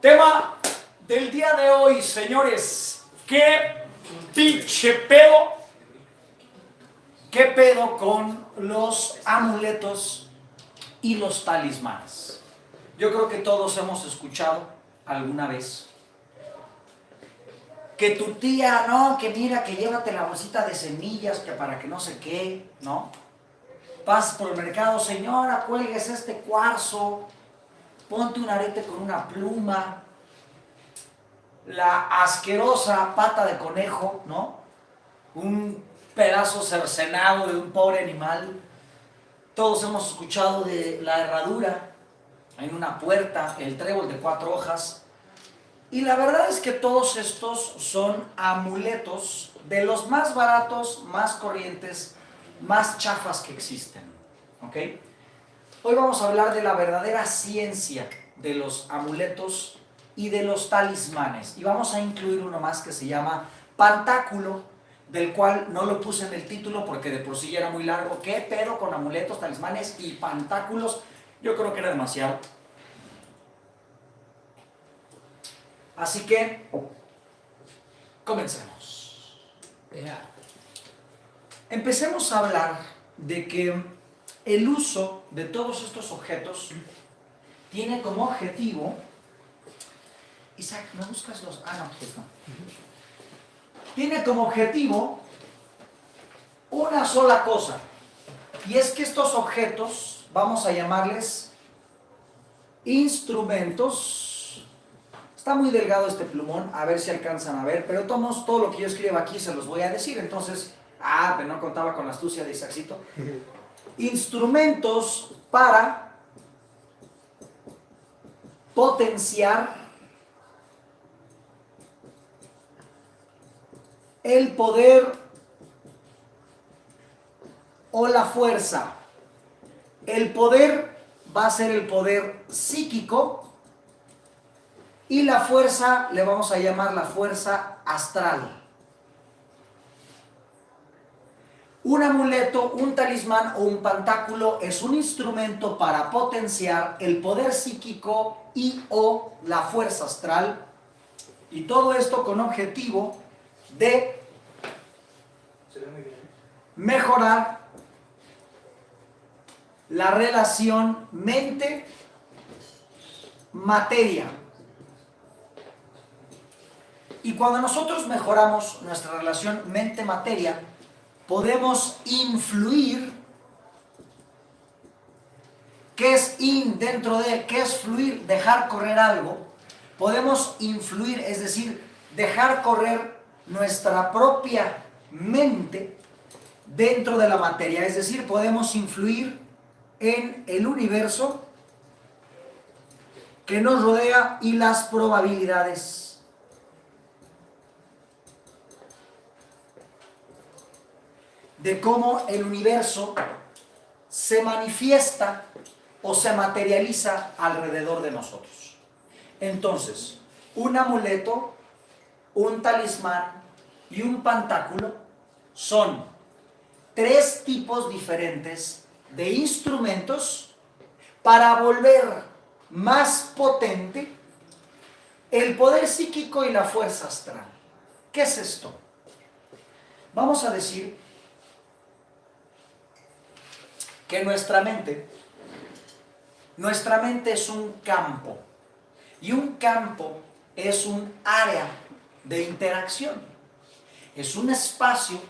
Tema del día de hoy, señores. ¿Qué pinche pedo? ¿Qué pedo con los amuletos y los talismanes? Yo creo que todos hemos escuchado alguna vez que tu tía, no, que mira, que llévate la bolsita de semillas, que para que no sé qué, ¿no? Pasas por el mercado, señora, cuelgues este cuarzo, ponte un arete con una pluma, la asquerosa pata de conejo, ¿no? Un pedazo cercenado de un pobre animal. Todos hemos escuchado de la herradura en una puerta, el trébol de 4 hojas. Y la verdad es que todos estos son amuletos de los más baratos, más corrientes, más chafas que existen. ¿Ok? Hoy vamos a hablar de la verdadera ciencia de los amuletos y de los talismanes. Y vamos a incluir uno más que se llama pantáculo, del cual no lo puse en el título porque de por sí ya era muy largo. ¿Qué pedo con amuletos, talismanes y pantáculos? Yo creo que era demasiado. Así que, comencemos. Empecemos a hablar de que el uso de todos estos objetos tiene como objetivo... Isaac, ¿me buscas los...? Ah, no, pues no. Tiene como objetivo una sola cosa. Y es que estos objetos, vamos a llamarles instrumentos. Está muy delgado este plumón, a ver si alcanzan a ver, pero todo lo que yo escriba aquí se los voy a decir. Entonces, pero no contaba con la astucia de Isaacito. Instrumentos para potenciar el poder o la fuerza. El poder va a ser el poder psíquico y la fuerza le vamos a llamar la fuerza astral. Un amuleto, un talismán o un pantáculo es un instrumento para potenciar el poder psíquico y o la fuerza astral, y todo esto con objetivo de mejorar la relación mente-materia. Y cuando nosotros mejoramos nuestra relación mente-materia, podemos influir. ¿Qué es dentro de? ¿Qué es fluir? Dejar correr algo. Podemos influir, es decir, dejar correr nuestra propia mente dentro de la materia. Es decir, podemos influir en el universo que nos rodea y las probabilidades de cómo el universo se manifiesta o se materializa alrededor de nosotros. Entonces, un amuleto, un talismán y un pantáculo son 3 tipos diferentes de instrumentos para volver más potente el poder psíquico y la fuerza astral. ¿Qué es esto? Vamos a decir que nuestra mente es un campo, y un campo es un área de interacción. Es un espacio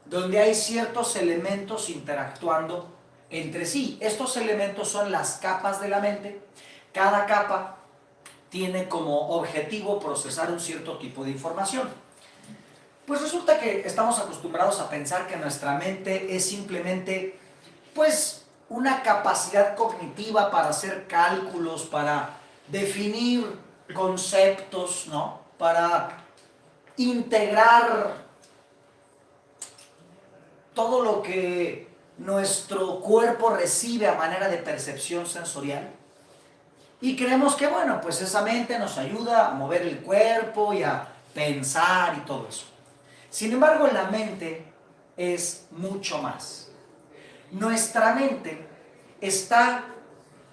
donde hay ciertos elementos interactuando entre sí. Estos elementos son las capas de la mente. Cada capa tiene como objetivo procesar un cierto tipo de información. Pues resulta que estamos acostumbrados a pensar que nuestra mente es simplemente, pues, una capacidad cognitiva para hacer cálculos, para definir conceptos, ¿no? Para integrar todo lo que nuestro cuerpo recibe a manera de percepción sensorial. Y creemos que, bueno, pues esa mente nos ayuda a mover el cuerpo y a pensar y todo eso. Sin embargo, la mente es mucho más. Nuestra mente está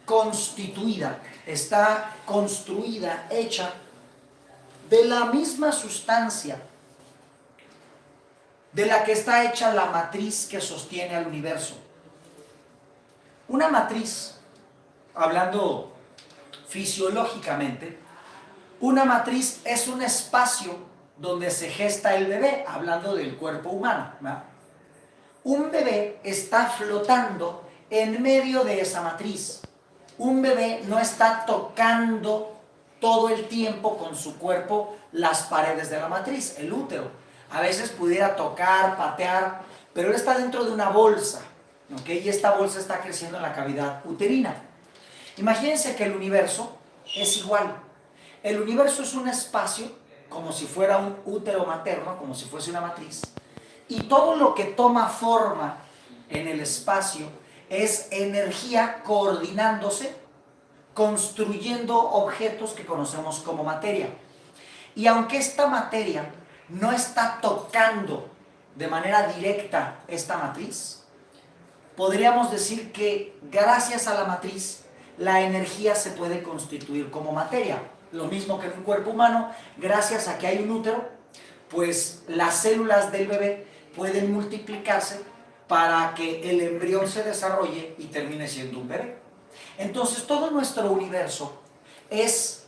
constituida, está construida, hecha de la misma sustancia de la que está hecha la matriz que sostiene al universo. Una matriz, hablando fisiológicamente, una matriz es un espacio donde se gesta el bebé, hablando del cuerpo humano, ¿verdad? Un bebé está flotando en medio de esa matriz. Un bebé no está tocando todo el tiempo con su cuerpo las paredes de la matriz, el útero. A veces pudiera tocar, patear, pero él está dentro de una bolsa, ¿ok? Y esta bolsa está creciendo en la cavidad uterina. Imagínense que el universo es igual. El universo es un espacio como si fuera un útero materno, como si fuese una matriz. Y todo lo que toma forma en el espacio es energía coordinándose, construyendo objetos que conocemos como materia. Y aunque esta materia no está tocando de manera directa esta matriz, podríamos decir que gracias a la matriz la energía se puede constituir como materia. Lo mismo que en un cuerpo humano, gracias a que hay un útero, pues las células del bebé pueden multiplicarse para que el embrión se desarrolle y termine siendo un bebé. Entonces todo nuestro universo es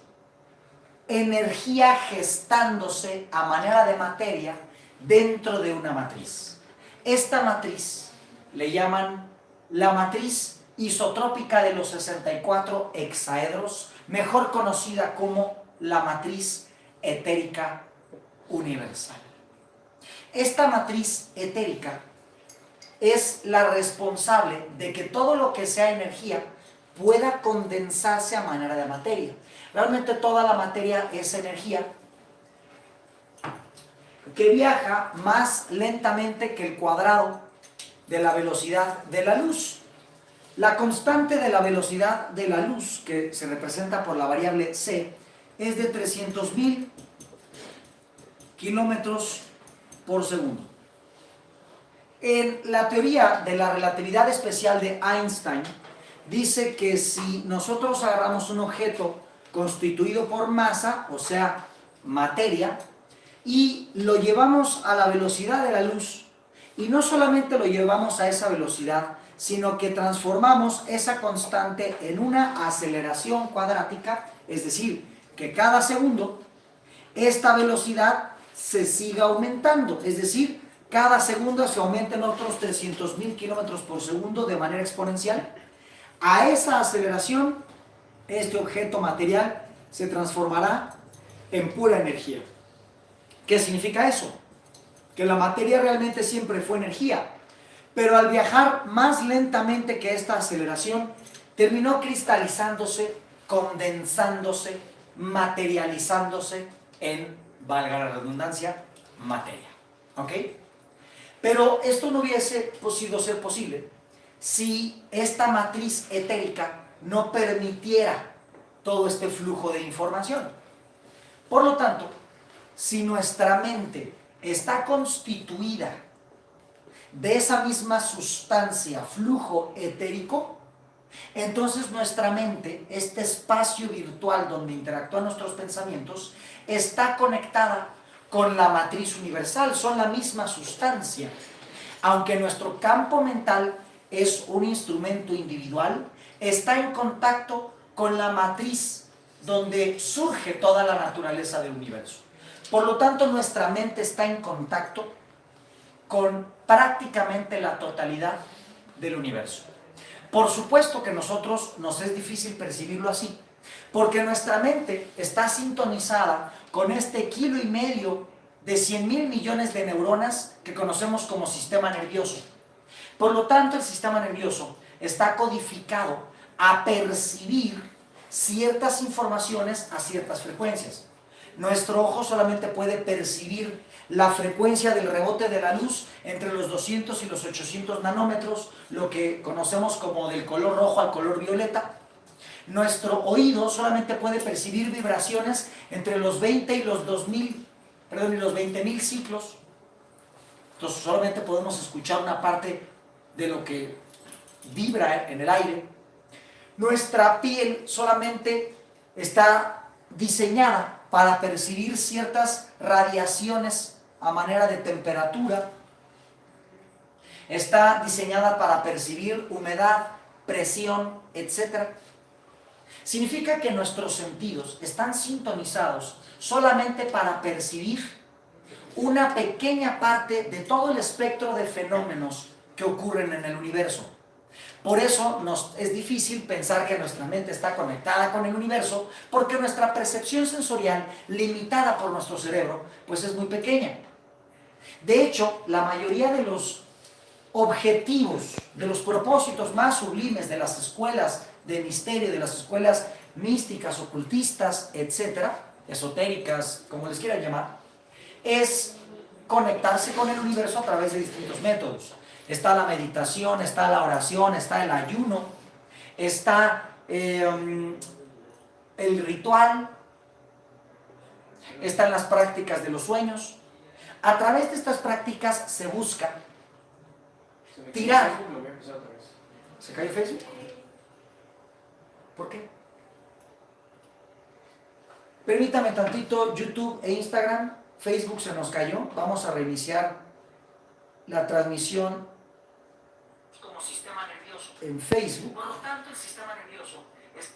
energía gestándose a manera de materia dentro de una matriz. Esta matriz le llaman la matriz isotrópica de los 64 hexaedros, mejor conocida como la matriz etérica universal. Esta matriz etérica es la responsable de que todo lo que sea energía pueda condensarse a manera de materia. Realmente toda la materia es energía que viaja más lentamente que el cuadrado de la velocidad de la luz. La constante de la velocidad de la luz, que se representa por la variable c, es de 300.000 kilómetros por segundo. En la teoría de la relatividad especial de Einstein, dice que si nosotros agarramos un objeto constituido por masa, o sea, materia, y lo llevamos a la velocidad de la luz, y no solamente lo llevamos a esa velocidad, sino que transformamos esa constante en una aceleración cuadrática, es decir, que cada segundo esta velocidad se siga aumentando, es decir, cada segundo se aumenta en otros 300.000 kilómetros por segundo de manera exponencial. A esa aceleración, este objeto material se transformará en pura energía. ¿Qué significa eso? Que la materia realmente siempre fue energía, pero al viajar más lentamente que esta aceleración, terminó cristalizándose, condensándose, materializándose en, valga la redundancia, materia. ¿Ok? Pero esto no hubiese podido ser posible si esta matriz etérica no permitiera todo este flujo de información. Por lo tanto, si nuestra mente está constituida de esa misma sustancia, flujo etérico, entonces nuestra mente, este espacio virtual donde interactúan nuestros pensamientos, está conectada con la matriz universal, son la misma sustancia. Aunque nuestro campo mental es un instrumento individual, está en contacto con la matriz donde surge toda la naturaleza del universo. Por lo tanto, nuestra mente está en contacto con prácticamente la totalidad del universo. Por supuesto que nosotros nos es difícil percibirlo así, porque nuestra mente está sintonizada con este 1,5 kilos de 100.000 millones de neuronas que conocemos como sistema nervioso. Por lo tanto, el sistema nervioso está codificado a percibir ciertas informaciones a ciertas frecuencias. Nuestro ojo solamente puede percibir la frecuencia del rebote de la luz entre los 200 y los 800 nanómetros, lo que conocemos como del color rojo al color violeta. Nuestro oído solamente puede percibir vibraciones entre los 20 y los 20.000 ciclos. Entonces solamente podemos escuchar una parte de lo que vibra en el aire. Nuestra piel solamente está diseñada para percibir ciertas radiaciones a manera de temperatura. Está diseñada para percibir humedad, presión, etc. Significa que nuestros sentidos están sintonizados solamente para percibir una pequeña parte de todo el espectro de fenómenos que ocurren en el universo. Por eso es difícil pensar que nuestra mente está conectada con el universo, porque nuestra percepción sensorial, limitada por nuestro cerebro, pues es muy pequeña. De hecho, la mayoría de los objetivos, de los propósitos más sublimes de las escuelas de misterio, de las escuelas místicas, ocultistas, etcétera, esotéricas, como les quieran llamar, es conectarse con el universo a través de distintos métodos. Está la meditación, está la oración, está el ayuno, está el ritual, están las prácticas de los sueños. A través de estas prácticas se busca tirar. ¿Se cayó Facebook? ¿Por qué? Permítame tantito, YouTube e Instagram. Facebook se nos cayó. Vamos a reiniciar la transmisión como sistema nervioso en Facebook. Por lo tanto, el sistema nervioso es...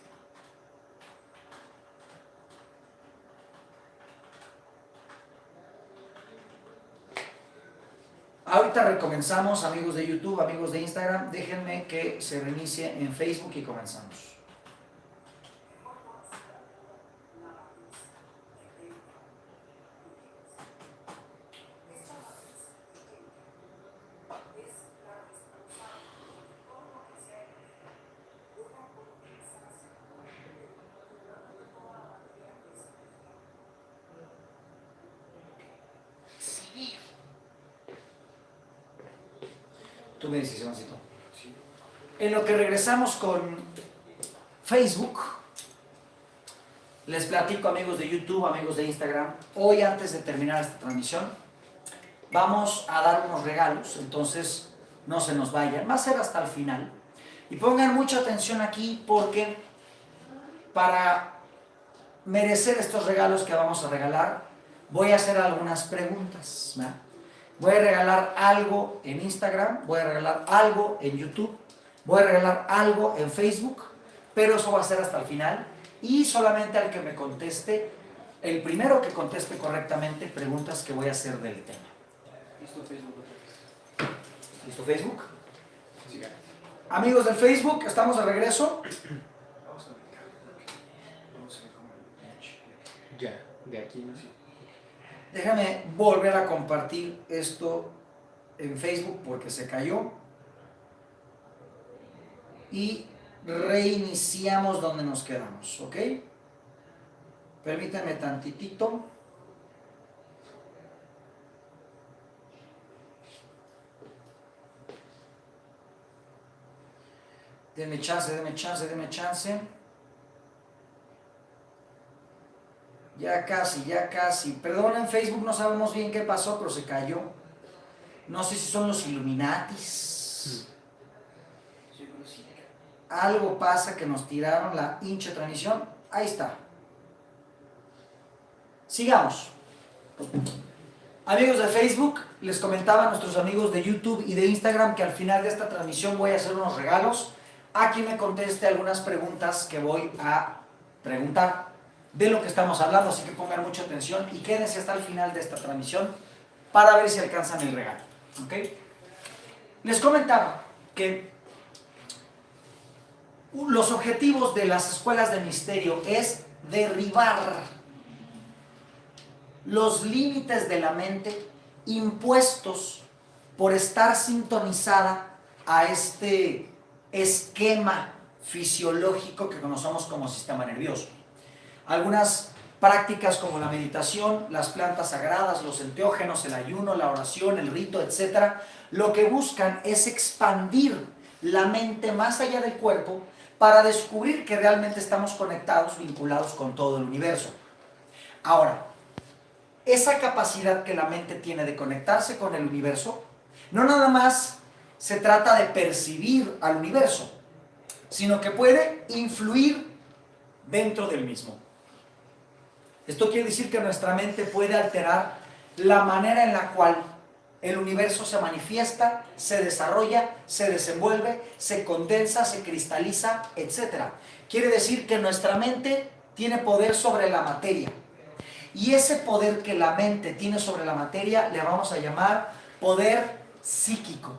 Ahorita recomenzamos, amigos de YouTube, amigos de Instagram. Déjenme que se reinicie en Facebook y comenzamos. Tú me dices, Ivancito. Sí. En lo que regresamos con Facebook, les platico, amigos de YouTube, amigos de Instagram, hoy antes de terminar esta transmisión, vamos a dar unos regalos, entonces no se nos vayan, va a ser hasta el final. Y pongan mucha atención aquí porque para merecer estos regalos que vamos a regalar, voy a hacer algunas preguntas, ¿verdad? Voy a regalar algo en Instagram, voy a regalar algo en YouTube, voy a regalar algo en Facebook, pero eso va a ser hasta el final y solamente al que me conteste, el primero que conteste correctamente, preguntas que voy a hacer del tema. ¿Listo Facebook? ¿Listo Facebook? Sí. Amigos del Facebook, estamos de regreso. Vamos a ver cómo. Ya, de aquí no sé. Déjame volver a compartir esto en Facebook porque se cayó. Y reiniciamos donde nos quedamos, ¿ok? Permítanme tantitito. Denme chance, denme chance, denme chance. Ya casi, ya casi. Perdonen, Facebook no sabemos bien qué pasó, pero se cayó. No sé si son los Illuminatis. Algo pasa que nos tiraron la hincha transmisión. Ahí está. Sigamos. Amigos de Facebook, les comentaba a nuestros amigos de YouTube y de Instagram que al final de esta transmisión voy a hacer unos regalos. Aquí me conteste algunas preguntas que voy a preguntar de lo que estamos hablando, así que pongan mucha atención y quédense hasta el final de esta transmisión para ver si alcanzan el regalo. ¿Ok? Les comentaba que los objetivos de las escuelas de misterio es derribar los límites de la mente impuestos por estar sintonizada a este esquema fisiológico que conocemos como sistema nervioso. Algunas prácticas como la meditación, las plantas sagradas, los enteógenos, el ayuno, la oración, el rito, etc., lo que buscan es expandir la mente más allá del cuerpo para descubrir que realmente estamos conectados, vinculados con todo el universo. Ahora, esa capacidad que la mente tiene de conectarse con el universo, no nada más se trata de percibir al universo, sino que puede influir dentro del mismo. Esto quiere decir que nuestra mente puede alterar la manera en la cual el universo se manifiesta, se desarrolla, se desenvuelve, se condensa, se cristaliza, etc. Quiere decir que nuestra mente tiene poder sobre la materia. Y ese poder que la mente tiene sobre la materia le vamos a llamar poder psíquico.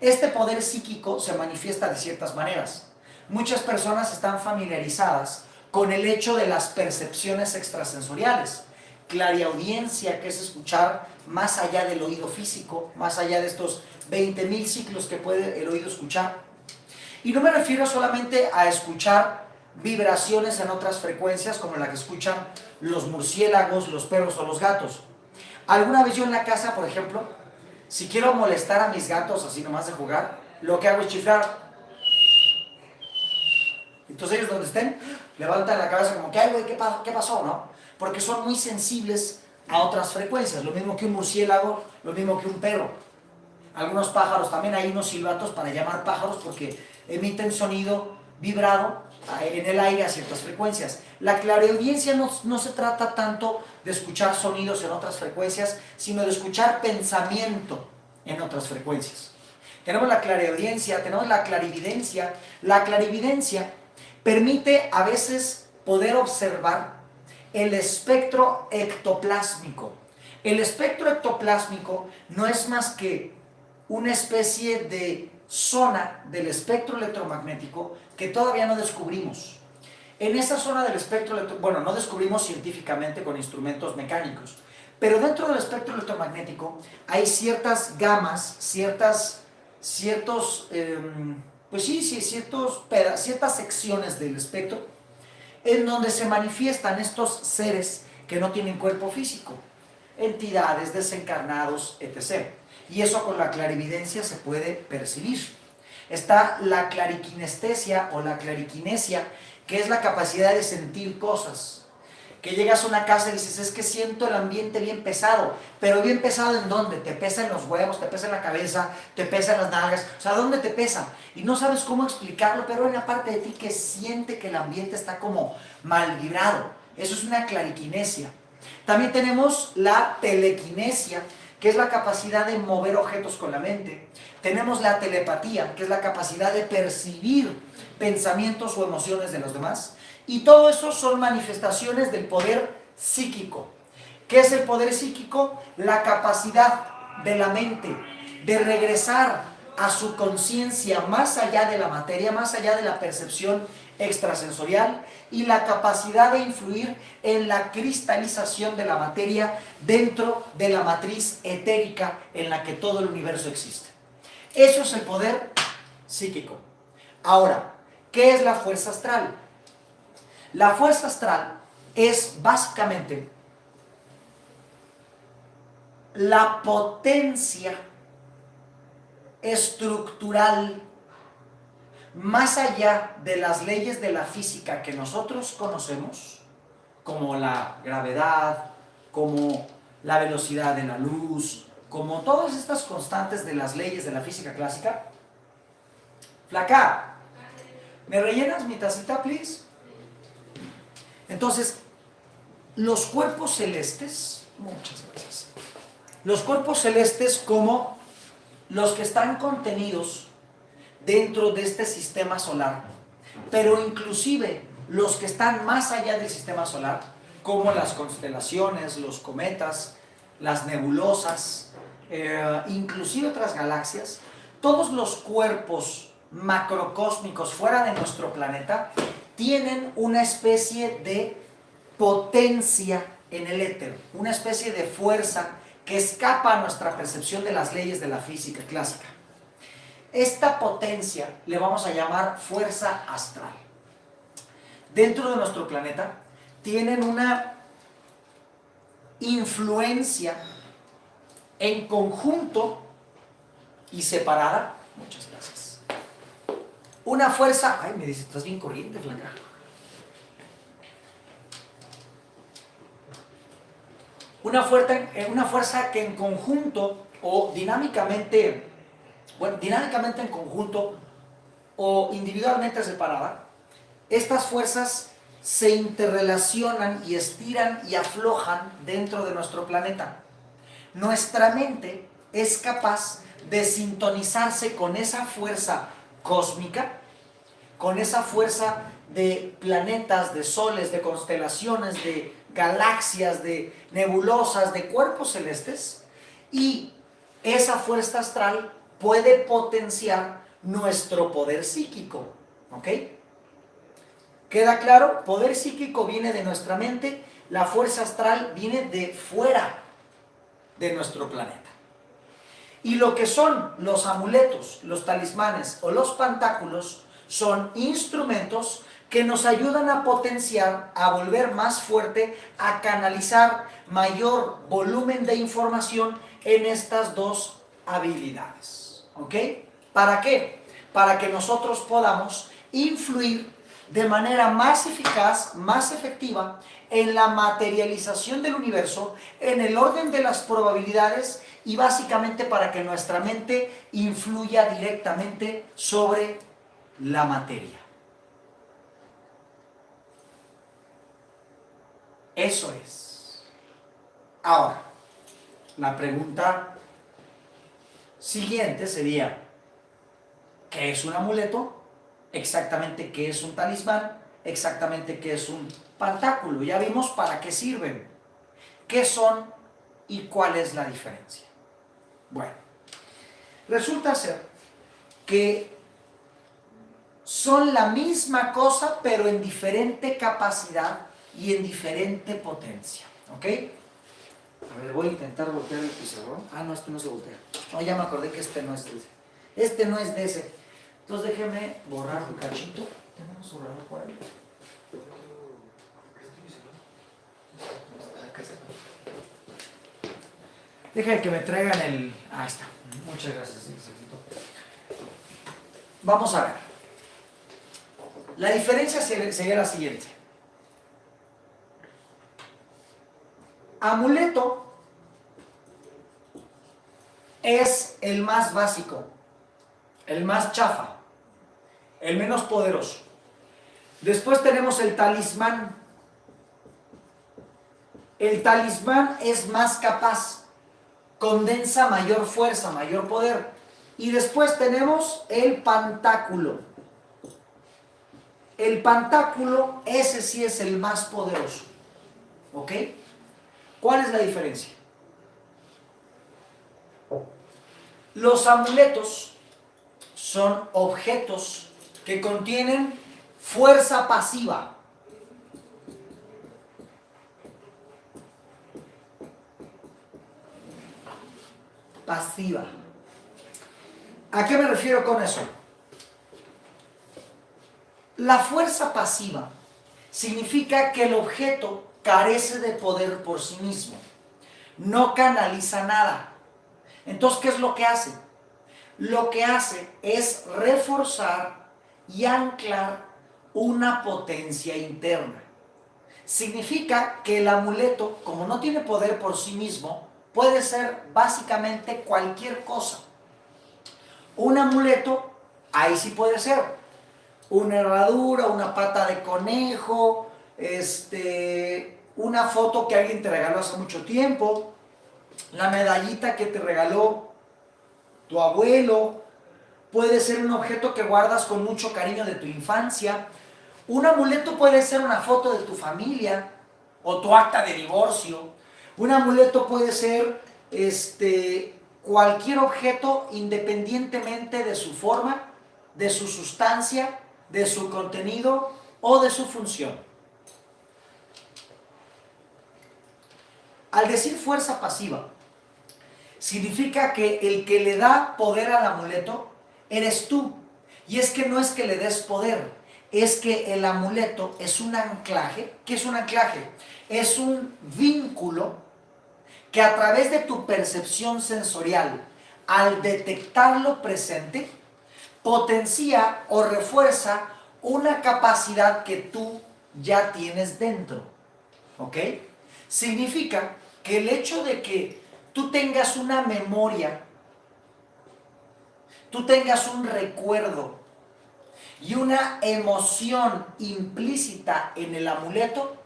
Este poder psíquico se manifiesta de ciertas maneras. Muchas personas están familiarizadas con el hecho de las percepciones extrasensoriales. Clariaudiencia, que es escuchar más allá del oído físico, más allá de estos 20,000 ciclos que puede el oído escuchar. Y no me refiero solamente a escuchar vibraciones en otras frecuencias como la que escuchan los murciélagos, los perros o los gatos. Alguna vez yo en la casa, por ejemplo, si quiero molestar a mis gatos así nomás de jugar, lo que hago es chiflar. Entonces ellos donde estén, levantan la cabeza como que, ay güey, ¿qué pasó? ¿No? Porque son muy sensibles a otras frecuencias, lo mismo que un murciélago, lo mismo que un perro. Algunos pájaros, también hay unos silbatos para llamar pájaros porque emiten sonido vibrado en el aire a ciertas frecuencias. La clariaudiencia no se trata tanto de escuchar sonidos en otras frecuencias, sino de escuchar pensamiento en otras frecuencias. Tenemos la clariaudiencia, tenemos la clarividencia. La clarividencia permite a veces poder observar el espectro ectoplásmico. El espectro ectoplásmico no es más que una especie de zona del espectro electromagnético que todavía no descubrimos. En esa zona del espectro no descubrimos científicamente con instrumentos mecánicos, pero dentro del espectro electromagnético hay ciertas gamas, ciertas secciones del espectro en donde se manifiestan estos seres que no tienen cuerpo físico, entidades, desencarnados, etc. Y eso con la clarividencia se puede percibir. Está la clarikinestesia o la clariquinesia, que es la capacidad de sentir cosas. Que llegas a una casa y dices, es que siento el ambiente bien pesado. ¿Pero bien pesado en dónde? Te pesa en los huevos, te pesa en la cabeza, te pesa en las nalgas. O sea, ¿dónde te pesa? Y no sabes cómo explicarlo, pero hay una parte de ti que siente que el ambiente está como mal vibrado. Eso es una clariquinesia. También tenemos la telequinesia, que es la capacidad de mover objetos con la mente. Tenemos la telepatía, que es la capacidad de percibir pensamientos o emociones de los demás. Y todo eso son manifestaciones del poder psíquico. ¿Qué es el poder psíquico? La capacidad de la mente de regresar a su conciencia más allá de la materia, más allá de la percepción extrasensorial, y la capacidad de influir en la cristalización de la materia dentro de la matriz etérica en la que todo el universo existe. Eso es el poder psíquico. Ahora, ¿qué es la fuerza astral? La fuerza astral es básicamente la potencia estructural más allá de las leyes de la física que nosotros conocemos, como la gravedad, como la velocidad de la luz, como todas estas constantes de las leyes de la física clásica. Flaca, ¿me rellenas mi tacita, please? Entonces, los cuerpos celestes, muchas gracias, los cuerpos celestes como los que están contenidos dentro de este sistema solar, pero inclusive los que están más allá del sistema solar, como las constelaciones, los cometas, las nebulosas, inclusive otras galaxias, todos los cuerpos macrocósmicos fuera de nuestro planeta tienen una especie de potencia en el éter, una especie de fuerza que escapa a nuestra percepción de las leyes de la física clásica. Esta potencia le vamos a llamar fuerza astral. Dentro de nuestro planeta tienen una influencia en conjunto y separada. Muchas gracias. Una fuerza... Ay, me dice, estás bien corriente, flaca. Una fuerza que en conjunto o dinámicamente en conjunto o individualmente separada, estas fuerzas se interrelacionan y estiran y aflojan dentro de nuestro planeta. Nuestra mente es capaz de sintonizarse con esa fuerza cósmica, con esa fuerza de planetas, de soles, de constelaciones, de galaxias, de nebulosas, de cuerpos celestes, y esa fuerza astral puede potenciar nuestro poder psíquico, ¿ok? ¿Queda claro? Poder psíquico viene de nuestra mente, la fuerza astral viene de fuera de nuestro planeta. Y lo que son los amuletos, los talismanes o los pantáculos son instrumentos que nos ayudan a potenciar, a volver más fuerte, a canalizar mayor volumen de información en estas dos habilidades. ¿Ok? ¿Para qué? Para que nosotros podamos influir de manera más eficaz, más efectiva en la materialización del universo, en el orden de las probabilidades y básicamente para que nuestra mente influya directamente sobre la materia. Eso es. Ahora, la pregunta siguiente sería, ¿qué es un amuleto? Exactamente qué es un talismán, exactamente qué es un pantáculo. Ya vimos para qué sirven, qué son y cuál es la diferencia. Bueno, resulta ser que son la misma cosa pero en diferente capacidad y en diferente potencia, ¿ok? A ver, voy a intentar voltear el pizarrón. Ah, no, este no se voltea. No, ya me acordé que este no es de ese. Este no es de ese. Entonces déjeme borrar un cachito. ¿Tenemos un borrador por ahí? Deja que me traigan el... Ahí está. Muchas gracias. Vamos a ver. La diferencia sería la siguiente. Amuleto es el más básico, el más chafa, el menos poderoso. Después tenemos el talismán. El talismán es más capaz, condensa mayor fuerza, mayor poder. Y después tenemos el pantáculo. El pantáculo, ese sí es el más poderoso. ¿Ok? ¿Cuál es la diferencia? Los amuletos son objetos que contienen fuerza pasiva. Pasiva. ¿A qué me refiero con eso? La fuerza pasiva significa que el objeto carece de poder por sí mismo, no canaliza nada. Entonces, ¿qué es lo que hace? Lo que hace es reforzar y anclar una potencia interna. Significa que el amuleto, como no tiene poder por sí mismo, puede ser básicamente cualquier cosa. Un amuleto, ahí sí puede ser una herradura, una pata de conejo, una foto que alguien te regaló hace mucho tiempo, la medallita que te regaló tu abuelo, puede ser un objeto que guardas con mucho cariño de tu infancia. Un amuleto puede ser una foto de tu familia o tu acta de divorcio. Un amuleto puede ser cualquier objeto independientemente de su forma, de su sustancia, de su contenido o de su función. Al decir fuerza pasiva, significa que el que le da poder al amuleto eres tú. Y es que no es que le des poder, es que el amuleto es un anclaje. ¿Qué es un anclaje? Es un vínculo que a través de tu percepción sensorial, al detectarlo presente, potencia o refuerza una capacidad que tú ya tienes dentro. ¿Ok? Significa que el hecho de que tú tengas una memoria, tú tengas un recuerdo y una emoción implícita en el amuleto,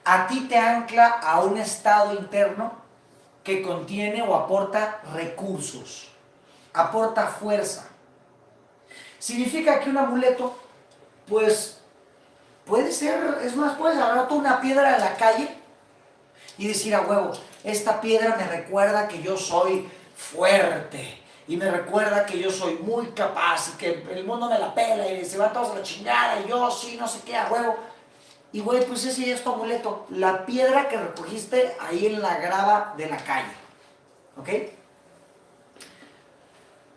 a ti te ancla a un estado interno que contiene o aporta recursos, aporta fuerza. Significa que un amuleto, pues, puede ser, es más, puedes agarrar tú una piedra en la calle y decir a huevo, esta piedra me recuerda que yo soy fuerte y me recuerda que yo soy muy capaz y que el mundo me la pela y se va todos a la chingada y yo sí, no sé qué, a huevo. Y güey, pues ese es tu amuleto, la piedra que recogiste ahí en la grava de la calle. ¿Ok?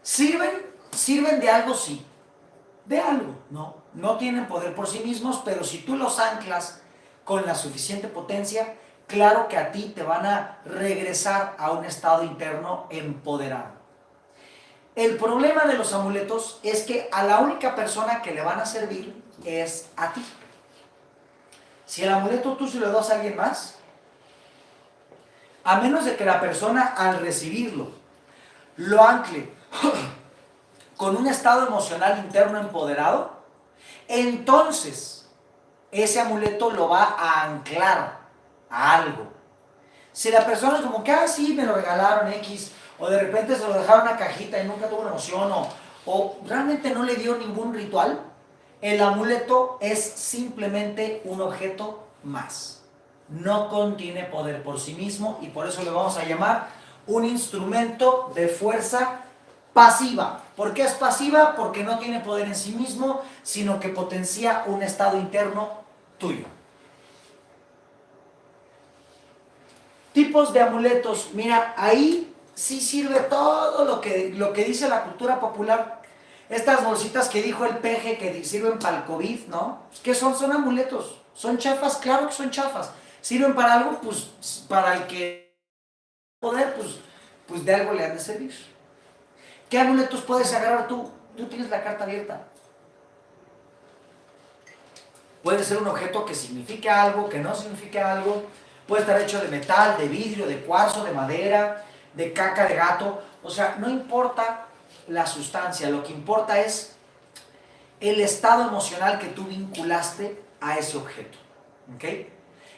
¿Sirven de algo? Sí. De algo, ¿no? No tienen poder por sí mismos, pero si tú los anclas con la suficiente potencia, claro que a ti te van a regresar a un estado interno empoderado. El problema de los amuletos es que a la única persona que le van a servir es a ti. Si el amuleto tú se lo das a alguien más, a menos de que la persona al recibirlo lo ancle con un estado emocional interno empoderado, entonces ese amuleto lo va a anclar a algo. Si la persona es como que, ah, sí, me lo regalaron X, o de repente se lo dejaron en una cajita y nunca tuvo una emoción, o realmente no le dio ningún ritual, el amuleto es simplemente un objeto más. No contiene poder por sí mismo y por eso le vamos a llamar un instrumento de fuerza pasiva. ¿Por qué es pasiva? Porque no tiene poder en sí mismo, sino que potencia un estado interno tuyo. Tipos de amuletos. Mira, ahí sí sirve todo lo que dice la cultura popular. Estas bolsitas que dijo el peje que sirven para el COVID, ¿no? ¿Qué son? Son amuletos. ¿Son chafas? Claro que son chafas. ¿Sirven para algo? Pues para el que poder, pues de algo le han de servir. ¿Qué amuletos puedes agarrar tú? Tú tienes la carta abierta. Puede ser un objeto que signifique algo, que no signifique algo. Puede estar hecho de metal, de vidrio, de cuarzo, de madera, de caca de gato. O sea, no importa la sustancia, lo que importa es el estado emocional que tú vinculaste a ese objeto. ¿Ok?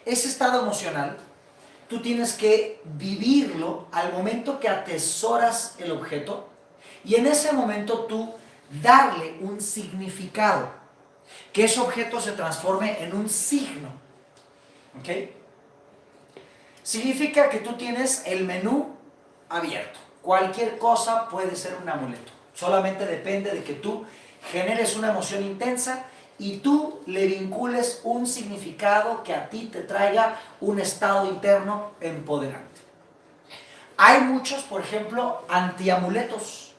Ese estado emocional, tú tienes que vivirlo al momento que atesoras el objeto y en ese momento tú darle un significado, que ese objeto se transforme en un signo. ¿Ok? Significa que tú tienes el menú abierto. Cualquier cosa puede ser un amuleto. Solamente depende de que tú generes una emoción intensa y tú le vincules un significado que a ti te traiga un estado interno empoderante. Hay muchos, por ejemplo, antiamuletos.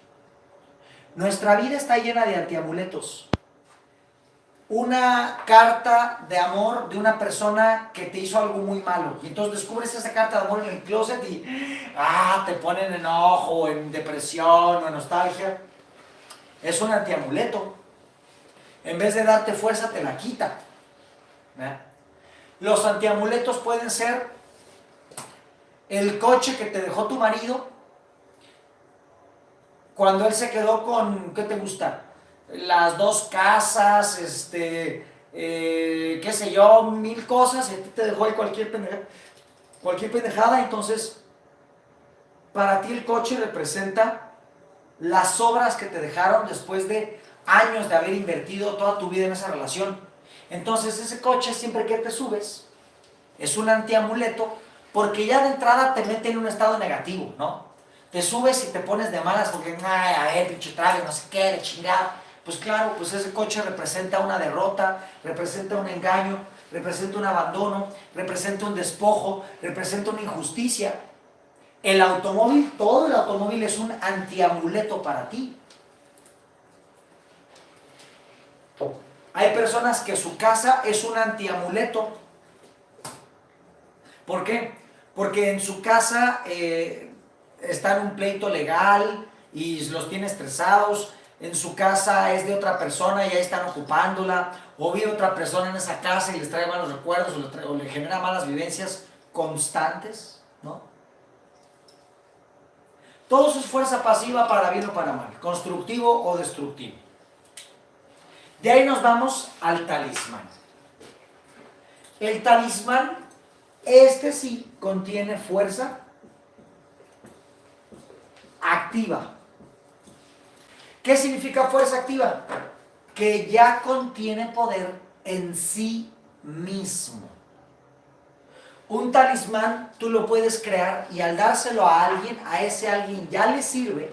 Nuestra vida está llena de antiamuletos. Una carta de amor de una persona que te hizo algo muy malo y entonces descubres esa carta de amor en el closet y te ponen en enojo, en depresión o en nostalgia. Es un antiamuleto. En vez de darte fuerza te la quita. ¿Verdad? Los antiamuletos pueden ser el coche que te dejó tu marido cuando él se quedó con, ¿qué te gusta? Las 2 casas, qué sé yo, 1000 cosas, y a ti te dejó ahí cualquier pendejada, entonces para ti el coche representa las obras que te dejaron después de años de haber invertido toda tu vida en esa relación. Entonces ese coche siempre que te subes es un antiamuleto porque ya de entrada te mete en un estado negativo, ¿no? Te subes y te pones de malas porque, a ver, pinche trabe, no sé qué, de chingada. Pues claro, pues ese coche representa una derrota, representa un engaño, representa un abandono, representa un despojo, representa una injusticia. El automóvil, todo el automóvil es un antiamuleto para ti. Hay personas que su casa es un antiamuleto. ¿Por qué? Porque en su casa está en un pleito legal y los tiene estresados. En su casa es de otra persona y ahí están ocupándola, o vive otra persona en esa casa y les trae malos recuerdos o le genera malas vivencias constantes, ¿no? Todo eso es fuerza pasiva para bien o para mal, constructivo o destructivo. De ahí nos vamos al talismán. El talismán, este sí contiene fuerza activa. ¿Qué significa fuerza activa? Que ya contiene poder en sí mismo. Un talismán tú lo puedes crear y al dárselo a alguien, a ese alguien ya le sirve,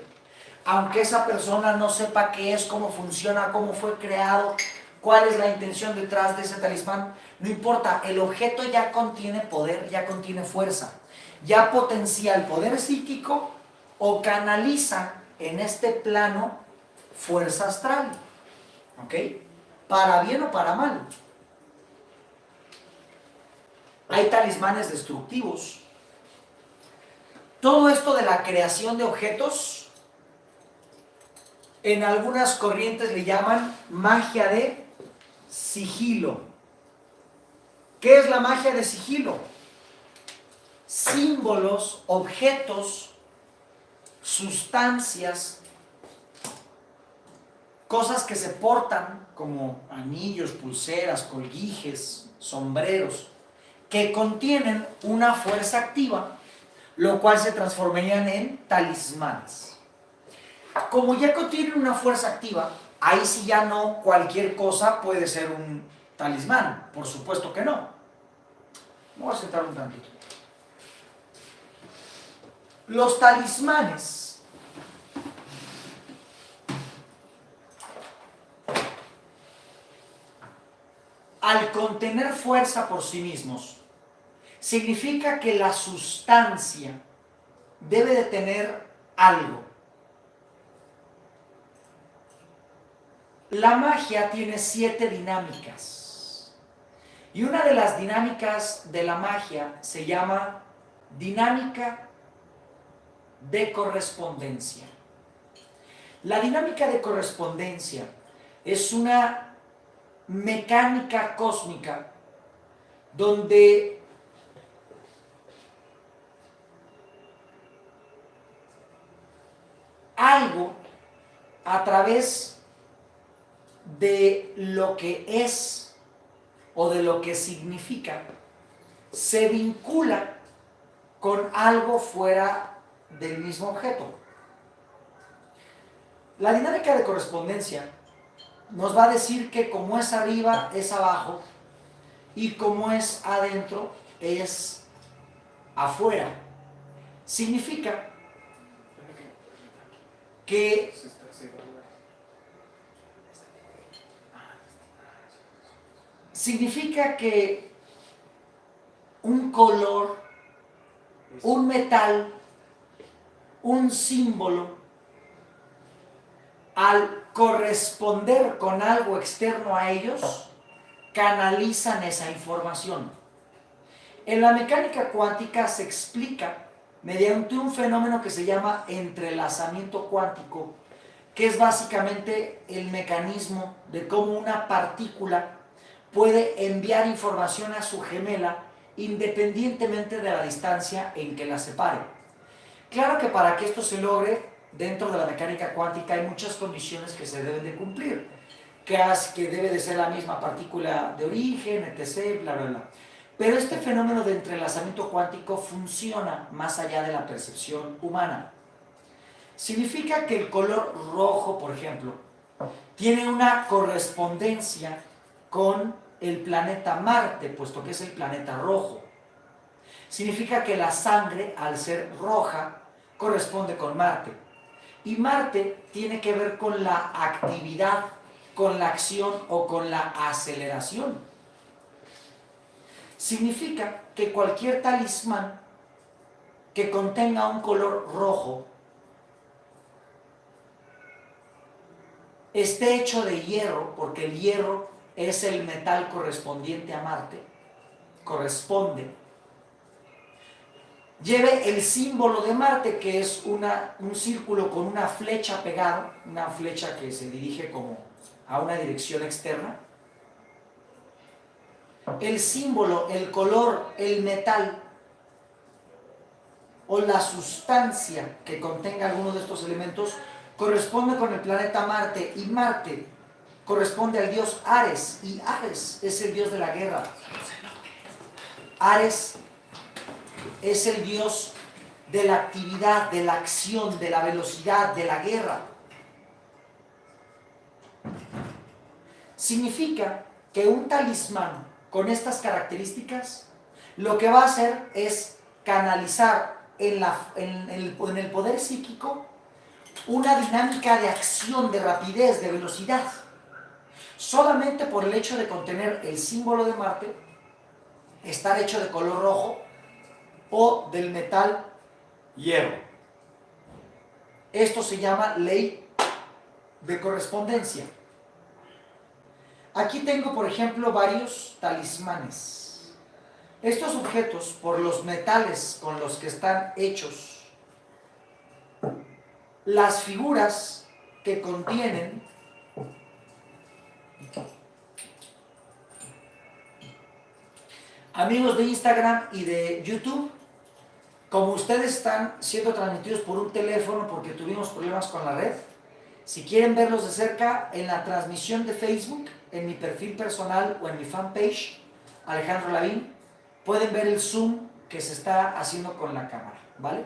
aunque esa persona no sepa qué es, cómo funciona, cómo fue creado, cuál es la intención detrás de ese talismán. No importa, el objeto ya contiene poder, ya contiene fuerza, ya potencia el poder psíquico o canaliza en este plano fuerza astral, ¿ok? Para bien o para mal. Hay talismanes destructivos. Todo esto de la creación de objetos, en algunas corrientes le llaman magia de sigilo. ¿Qué es la magia de sigilo? Símbolos, objetos, sustancias, cosas que se portan como anillos, pulseras, colguijes, sombreros, que contienen una fuerza activa, lo cual se transformarían en talismanes. Como ya contienen una fuerza activa, ahí sí ya no cualquier cosa puede ser un talismán, por supuesto que no. Me voy a sentar un tantito. Los talismanes al contener fuerza por sí mismos, significa que la sustancia debe de tener algo. La magia tiene 7 dinámicas. Y una de las dinámicas de la magia se llama dinámica de correspondencia. La dinámica de correspondencia es una mecánica cósmica donde algo a través de lo que es o de lo que significa se vincula con algo fuera del mismo objeto. La dinámica de correspondencia nos va a decir que como es arriba es abajo y como es adentro es afuera. Significa que un color, un metal, un símbolo, al corresponder con algo externo a ellos, canalizan esa información. En la mecánica cuántica se explica mediante un fenómeno que se llama entrelazamiento cuántico, que es básicamente el mecanismo de cómo una partícula puede enviar información a su gemela independientemente de la distancia en que la separe. Claro que para que esto se logre, dentro de la mecánica cuántica hay muchas condiciones que se deben de cumplir, que debe de ser la misma partícula de origen, etc., bla, bla, bla. Pero este fenómeno de entrelazamiento cuántico funciona más allá de la percepción humana. Significa que el color rojo, por ejemplo, tiene una correspondencia con el planeta Marte, puesto que es el planeta rojo. Significa que la sangre, al ser roja, corresponde con Marte. Y Marte tiene que ver con la actividad, con la acción o con la aceleración. Significa que cualquier talismán que contenga un color rojo esté hecho de hierro, porque el hierro es el metal correspondiente a Marte, corresponde, lleve el símbolo de Marte, que es un círculo con una flecha pegada, una flecha que se dirige como a una dirección externa. El símbolo, el color, el metal o la sustancia que contenga alguno de estos elementos corresponde con el planeta Marte, y Marte corresponde al dios Ares, y Ares es el dios de la guerra. Ares es el dios de la actividad, de la acción, de la velocidad, de la guerra. Significa que un talismán con estas características lo que va a hacer es canalizar en el poder psíquico una dinámica de acción, de rapidez, de velocidad. Solamente por el hecho de contener el símbolo de Marte, estar hecho de color rojo o del metal hierro. Esto se llama ley de correspondencia. Aquí tengo, por ejemplo, varios talismanes. Estos objetos, por los metales con los que están hechos, las figuras que contienen, amigos de Instagram y de YouTube, como ustedes están siendo transmitidos por un teléfono porque tuvimos problemas con la red, si quieren verlos de cerca, en la transmisión de Facebook, en mi perfil personal o en mi fanpage, Alejandro Lavín, pueden ver el zoom que se está haciendo con la cámara, ¿vale?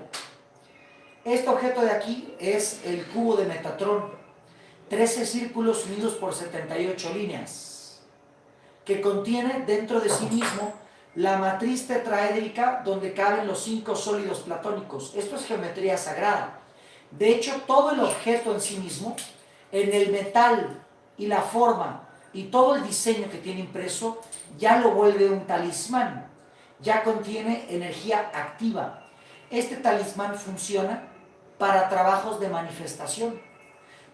Este objeto de aquí es el cubo de Metatron, 13 círculos unidos por 78 líneas, que contiene dentro de sí mismo la matriz tetraédrica donde caben los 5 sólidos platónicos. Esto es geometría sagrada. De hecho, todo el objeto en sí mismo, en el metal y la forma y todo el diseño que tiene impreso, ya lo vuelve un talismán. Ya contiene energía activa. Este talismán funciona para trabajos de manifestación,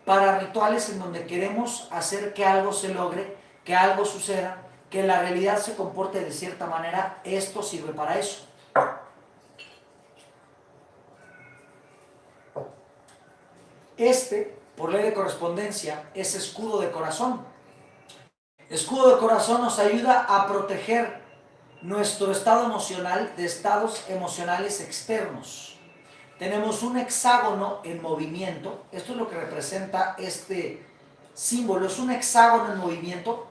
para rituales en donde queremos hacer que algo se logre, que algo suceda, que la realidad se comporte de cierta manera. Esto sirve para eso. Este, por ley de correspondencia, es escudo de corazón. Escudo de corazón nos ayuda a proteger nuestro estado emocional de estados emocionales externos. Tenemos un hexágono en movimiento. Esto es lo que representa este símbolo. Es un hexágono en movimiento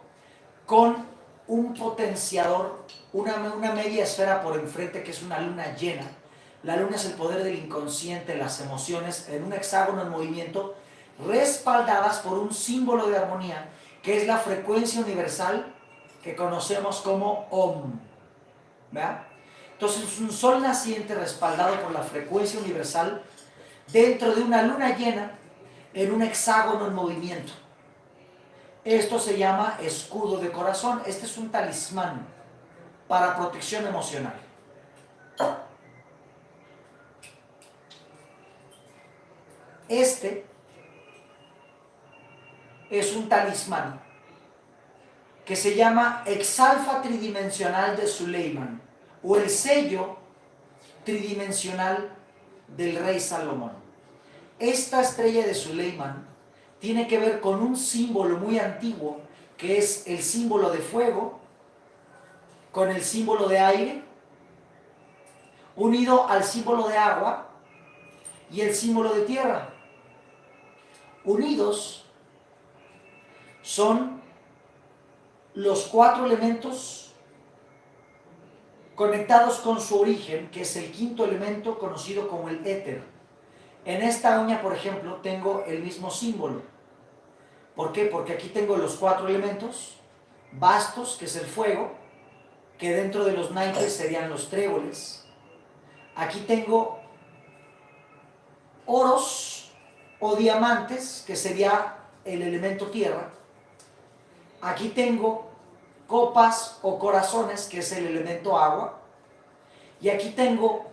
con un potenciador, una media esfera por enfrente que es una luna llena. La luna es el poder del inconsciente, las emociones, en un hexágono en movimiento, respaldadas por un símbolo de armonía, que es la frecuencia universal que conocemos como Om. ¿Verdad? Entonces es un sol naciente respaldado por la frecuencia universal dentro de una luna llena en un hexágono en movimiento. Esto se llama escudo de corazón. Este es un talismán para protección emocional. Este es un talismán que se llama Exalfa Tridimensional de Suleiman, o el sello tridimensional del rey Salomón. Esta estrella de Suleiman tiene que ver con un símbolo muy antiguo, que es el símbolo de fuego, con el símbolo de aire, unido al símbolo de agua y el símbolo de tierra. Unidos son los 4 elementos conectados con su origen, que es el 5.º elemento conocido como el éter. En esta uña, por ejemplo, tengo el mismo símbolo. ¿Por qué? Porque aquí tengo los 4 elementos: bastos, que es el fuego, que dentro de los naipes serían los tréboles. Aquí tengo oros o diamantes, que sería el elemento tierra. Aquí tengo copas o corazones, que es el elemento agua. Y aquí tengo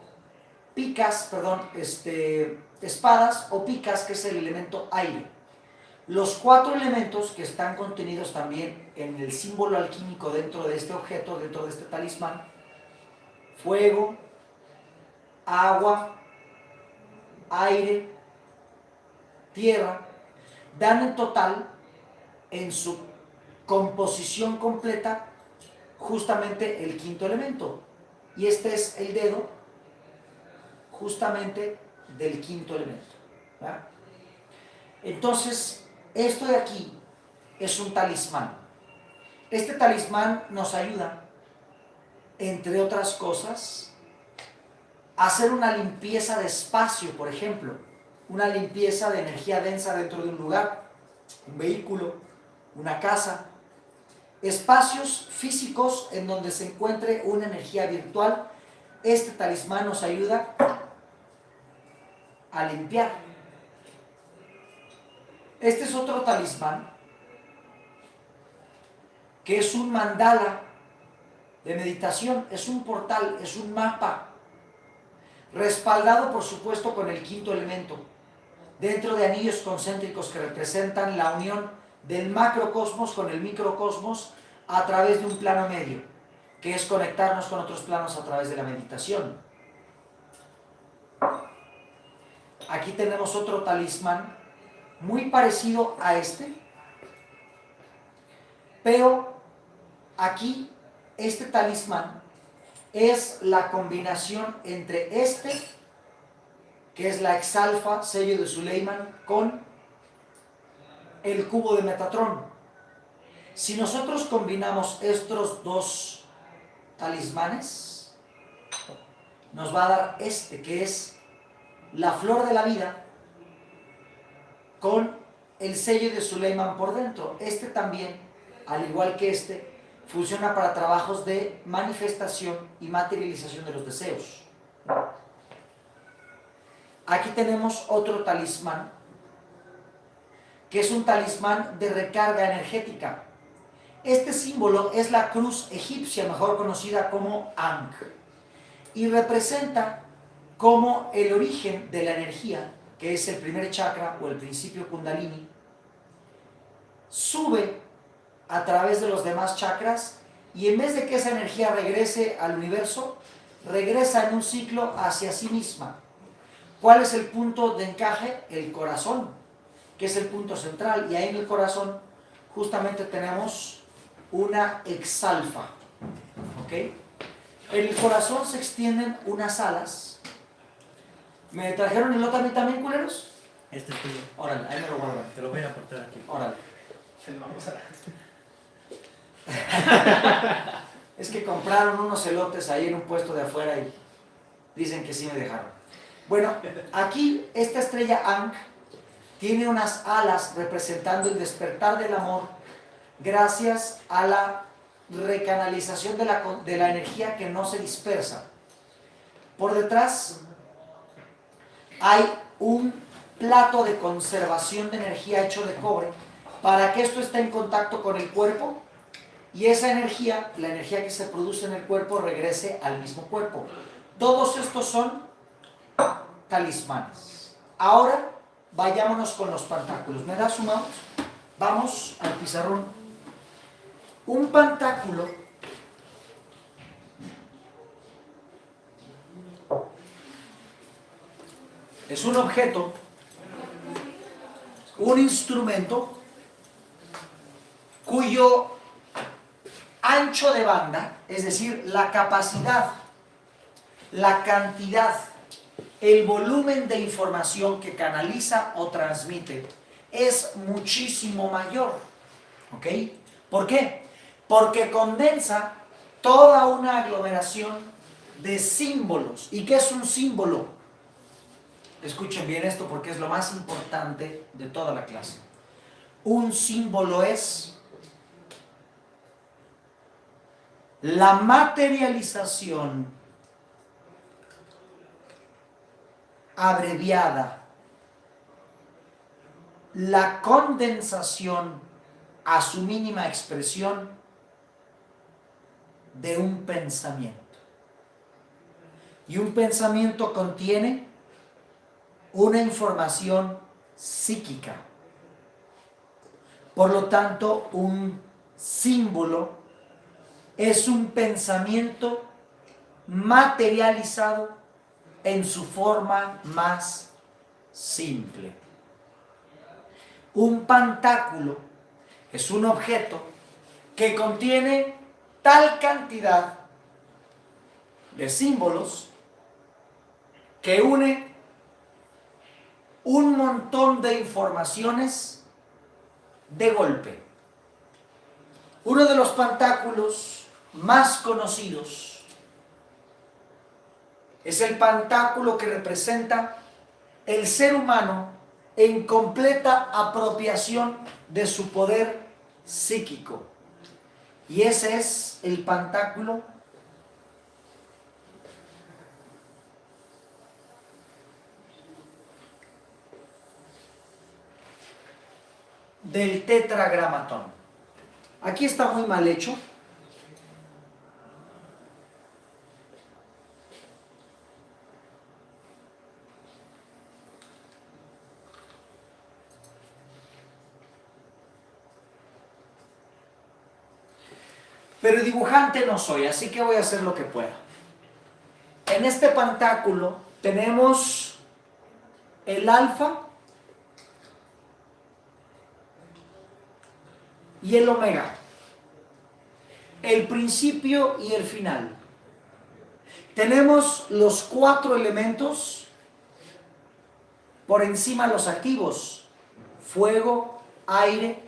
espadas o picas, que es el elemento aire. Los 4 elementos que están contenidos también en el símbolo alquímico dentro de este objeto, dentro de este talismán: fuego, agua, aire, tierra, dan en total, en su composición completa, justamente el 5.º elemento. Y este es el dedo justamente del 5.º elemento, ¿verdad? Entonces, esto de aquí es un talismán. Este talismán nos ayuda, entre otras cosas, a hacer una limpieza de espacio, por ejemplo, una limpieza de energía densa dentro de un lugar, un vehículo, una casa, espacios físicos en donde se encuentre una energía virtual. Este talismán nos ayuda a limpiar. Este es otro talismán que es un mandala de meditación, es un portal, es un mapa, respaldado por supuesto con el quinto elemento, dentro de anillos concéntricos que representan la unión del macrocosmos con el microcosmos a través de un plano medio, que es conectarnos con otros planos a través de la meditación. Aquí tenemos otro talismán muy parecido a este, pero aquí este talismán es la combinación entre este, que es la Exalfa, sello de Suleiman, con el cubo de Metatrón. Si nosotros combinamos estos dos talismanes, nos va a dar este, que es la flor de la vida con el sello de Suleiman por dentro. Este también, al igual que este, funciona para trabajos de manifestación y materialización de los deseos. Aquí tenemos otro talismán, que es un talismán de recarga energética. Este símbolo es la cruz egipcia, mejor conocida como Ankh, y representa como el origen de la energía, que es el primer chakra o el principio Kundalini, sube a través de los demás chakras y en vez de que esa energía regrese al universo, regresa en un ciclo hacia sí misma. ¿Cuál es el punto de encaje? El corazón, que es el punto central, y ahí en el corazón justamente tenemos una exalfa, ¿ok? En el corazón se extienden unas alas. ¿Me trajeron el otro a mí también, culeros? Este es tuyo. Órale, ahí me lo guardan. Te lo voy a aportar aquí. Órale. Vamos a... Es que compraron unos elotes ahí en un puesto de afuera y dicen que sí me dejaron. Bueno, aquí esta estrella Ankh tiene unas alas representando el despertar del amor gracias a la recanalización de la energía que no se dispersa. Por detrás hay un plato de conservación de energía hecho de cobre para que esto esté en contacto con el cuerpo y esa energía, la energía que se produce en el cuerpo, regrese al mismo cuerpo. Todos estos son talismanes. Ahora vayámonos con los pantáculos. ¿Me das un mouse? Vamos al pizarrón. Un pantáculo es un objeto, un instrumento cuyo ancho de banda, es decir, la capacidad, la cantidad, el volumen de información que canaliza o transmite es muchísimo mayor. ¿Ok? ¿Por qué? Porque condensa toda una aglomeración de símbolos. ¿Y qué es un símbolo? Escuchen bien esto porque es lo más importante de toda la clase. Un símbolo es la materialización abreviada, la condensación a su mínima expresión de un pensamiento. Y un pensamiento contiene una información psíquica. Por lo tanto, un símbolo es un pensamiento materializado en su forma más simple. Un pantáculo es un objeto que contiene tal cantidad de símbolos que une un montón de informaciones de golpe. Uno de los pantáculos más conocidos es el pantáculo que representa el ser humano en completa apropiación de su poder psíquico. Y ese es el pantáculo del tetragramatón. Aquí está muy mal hecho. Pero dibujante no soy, así que voy a hacer lo que pueda. En este pantáculo tenemos el alfa y el omega, el principio y el final. Tenemos los 4 elementos, por encima los activos: fuego, aire,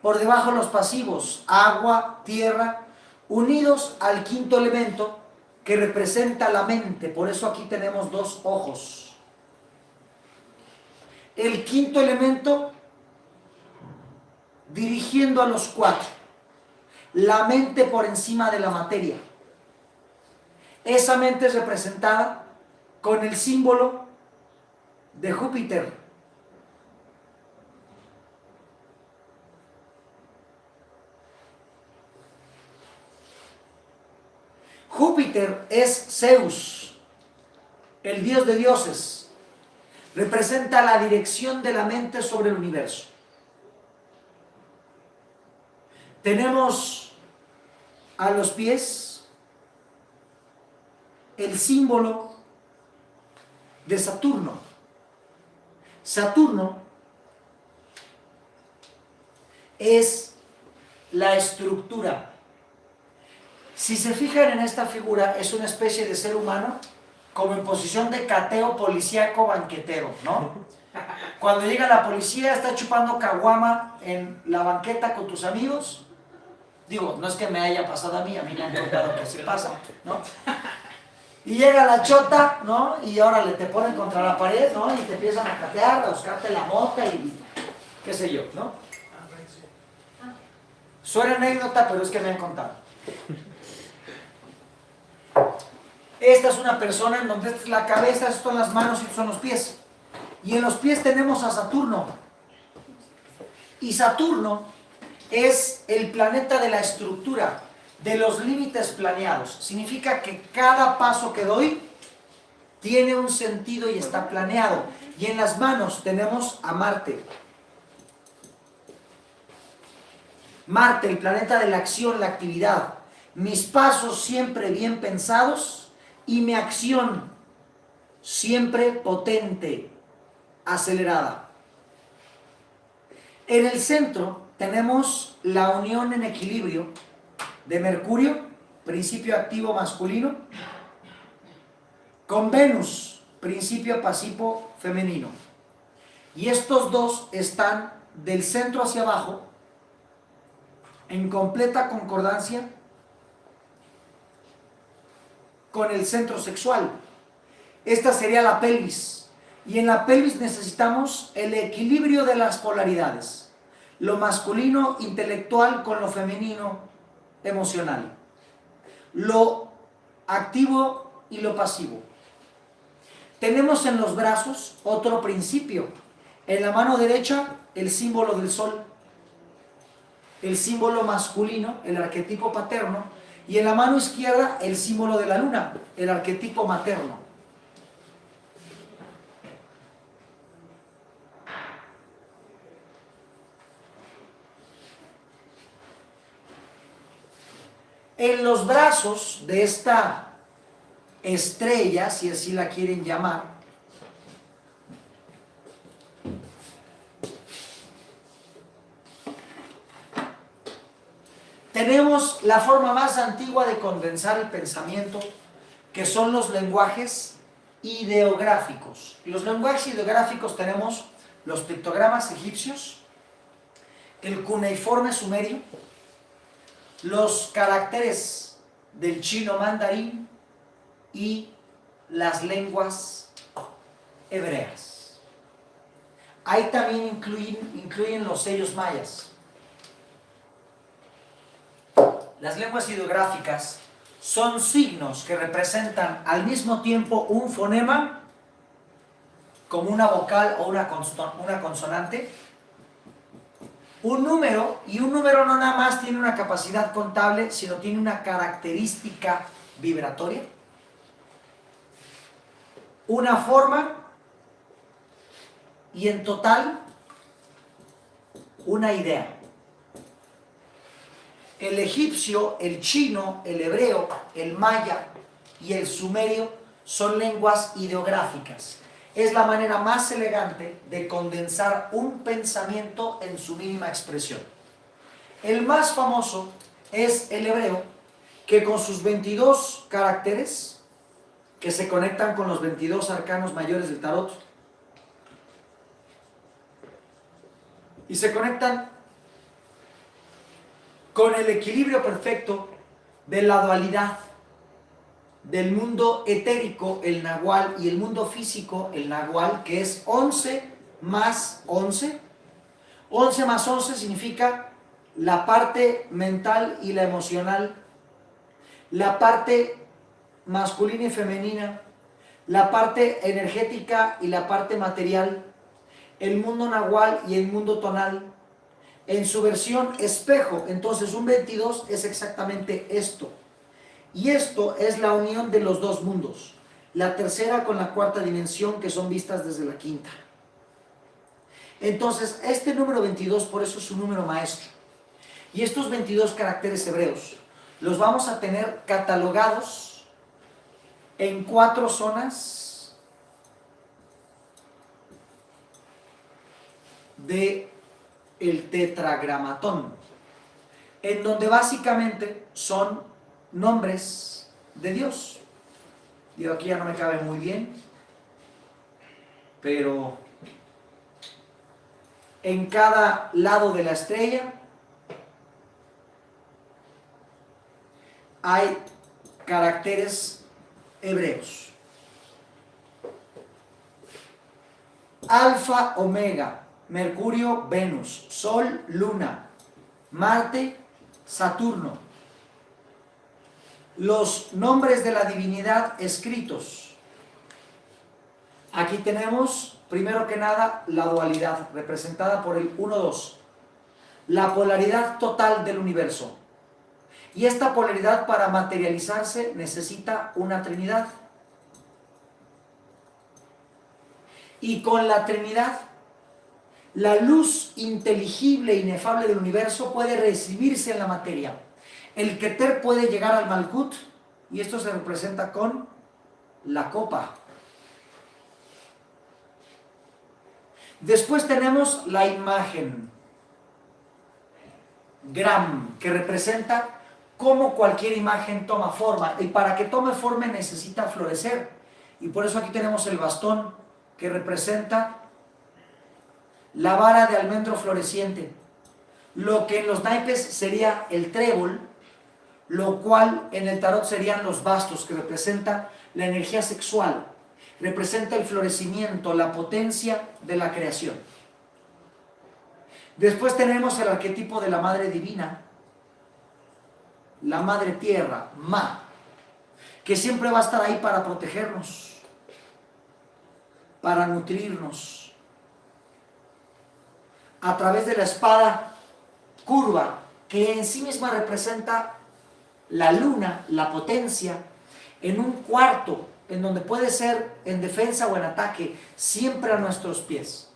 por debajo los pasivos: agua, tierra, unidos al 5.º elemento que representa la mente. Por eso aquí tenemos 2 ojos. El 5.º elemento dirigiendo a los 4. La mente por encima de la materia. Esa mente es representada con el símbolo de Júpiter. Júpiter es Zeus, el dios de dioses. Representa la dirección de la mente sobre el universo. Tenemos a los pies el símbolo de Saturno. Saturno es la estructura. Si se fijan en esta figura, es una especie de ser humano como en posición de cateo policíaco banquetero, ¿no? Cuando llega la policía, está chupando caguama en la banqueta con tus amigos. Digo, no es que me haya pasado a mí me han contado que así pasa, ¿no? Y llega la chota, ¿no? Y órale, te ponen contra la pared, ¿no? Y te empiezan a catear, a buscarte la mota y qué sé yo, ¿no? Suena anécdota, pero es que me han contado. Esta es una persona en donde esta es la cabeza, estas son las manos y estos son los pies. Y en los pies tenemos a Saturno. Y Saturno es el planeta de la estructura, de los límites planeados. Significa que cada paso que doy tiene un sentido y está planeado. Y en las manos tenemos a Marte. Marte, el planeta de la acción, la actividad. Mis pasos siempre bien pensados y mi acción siempre potente, acelerada. En el centro tenemos la unión en equilibrio de Mercurio, principio activo masculino, con Venus, principio pasivo femenino. Y estos dos están del centro hacia abajo en completa concordancia con el centro sexual. Esta sería la pelvis. Y en la pelvis necesitamos el equilibrio de las polaridades. Lo masculino intelectual con lo femenino emocional. Lo activo y lo pasivo. Tenemos en los brazos otro principio. En la mano derecha el símbolo del sol. El símbolo masculino, el arquetipo paterno. Y en la mano izquierda el símbolo de la luna, el arquetipo materno. En los brazos de esta estrella, si así la quieren llamar, tenemos la forma más antigua de condensar el pensamiento, que son los lenguajes ideográficos. Y los lenguajes ideográficos tenemos los pictogramas egipcios, el cuneiforme sumerio, los caracteres del chino mandarín y las lenguas hebreas. Ahí también incluyen los sellos mayas. Las lenguas ideográficas son signos que representan al mismo tiempo un fonema, como una vocal o una consonante, un número, y un número no nada más tiene una capacidad contable, sino tiene una característica vibratoria, una forma y en total una idea. El egipcio, el chino, el hebreo, el maya y el sumerio son lenguas ideográficas. Es la manera más elegante de condensar un pensamiento en su mínima expresión. El más famoso es el hebreo, que con sus 22 caracteres, que se conectan con los 22 arcanos mayores del tarot, y se conectan con el equilibrio perfecto de la dualidad del mundo etérico, el nahual, y el mundo físico, el nahual, que es 11 más 11. 11 más 11 significa la parte mental y la emocional, la parte masculina y femenina, la parte energética y la parte material, el mundo nahual y el mundo tonal, en su versión espejo. Entonces un 22 es exactamente esto. Y esto es la unión de los dos mundos, la tercera con la cuarta dimensión, que son vistas desde la quinta. Entonces, este número 22, por eso es un número maestro. Y estos 22 caracteres hebreos los vamos a tener catalogados en 4 zonas de el tetragramatón, en donde básicamente son nombres de Dios. Digo, aquí ya no me cabe muy bien, pero en cada lado de la estrella hay caracteres hebreos. Alfa, Omega, Mercurio, Venus, Sol, Luna, Marte, Saturno. Los nombres de la divinidad escritos. Aquí tenemos, primero que nada, la dualidad, representada por el 1-2. La polaridad total del universo. Y esta polaridad, para materializarse, necesita una trinidad. Y con la trinidad, la luz inteligible e inefable del universo puede recibirse en la materia. El Keter puede llegar al Malkut, y esto se representa con la copa. Después tenemos la imagen, Gram, que representa cómo cualquier imagen toma forma, y para que tome forma necesita florecer. Y por eso aquí tenemos el bastón, que representa la vara de almendro floreciente, lo que en los naipes sería el trébol, lo cual en el tarot serían los bastos, que representa la energía sexual, representa el florecimiento, la potencia de la creación. Después tenemos el arquetipo de la Madre Divina, la Madre Tierra, Ma, que siempre va a estar ahí para protegernos, para nutrirnos. A través de la espada curva, que en sí misma representa la luna, la potencia, en un cuarto, en donde puede ser en defensa o en ataque, siempre a nuestros pies.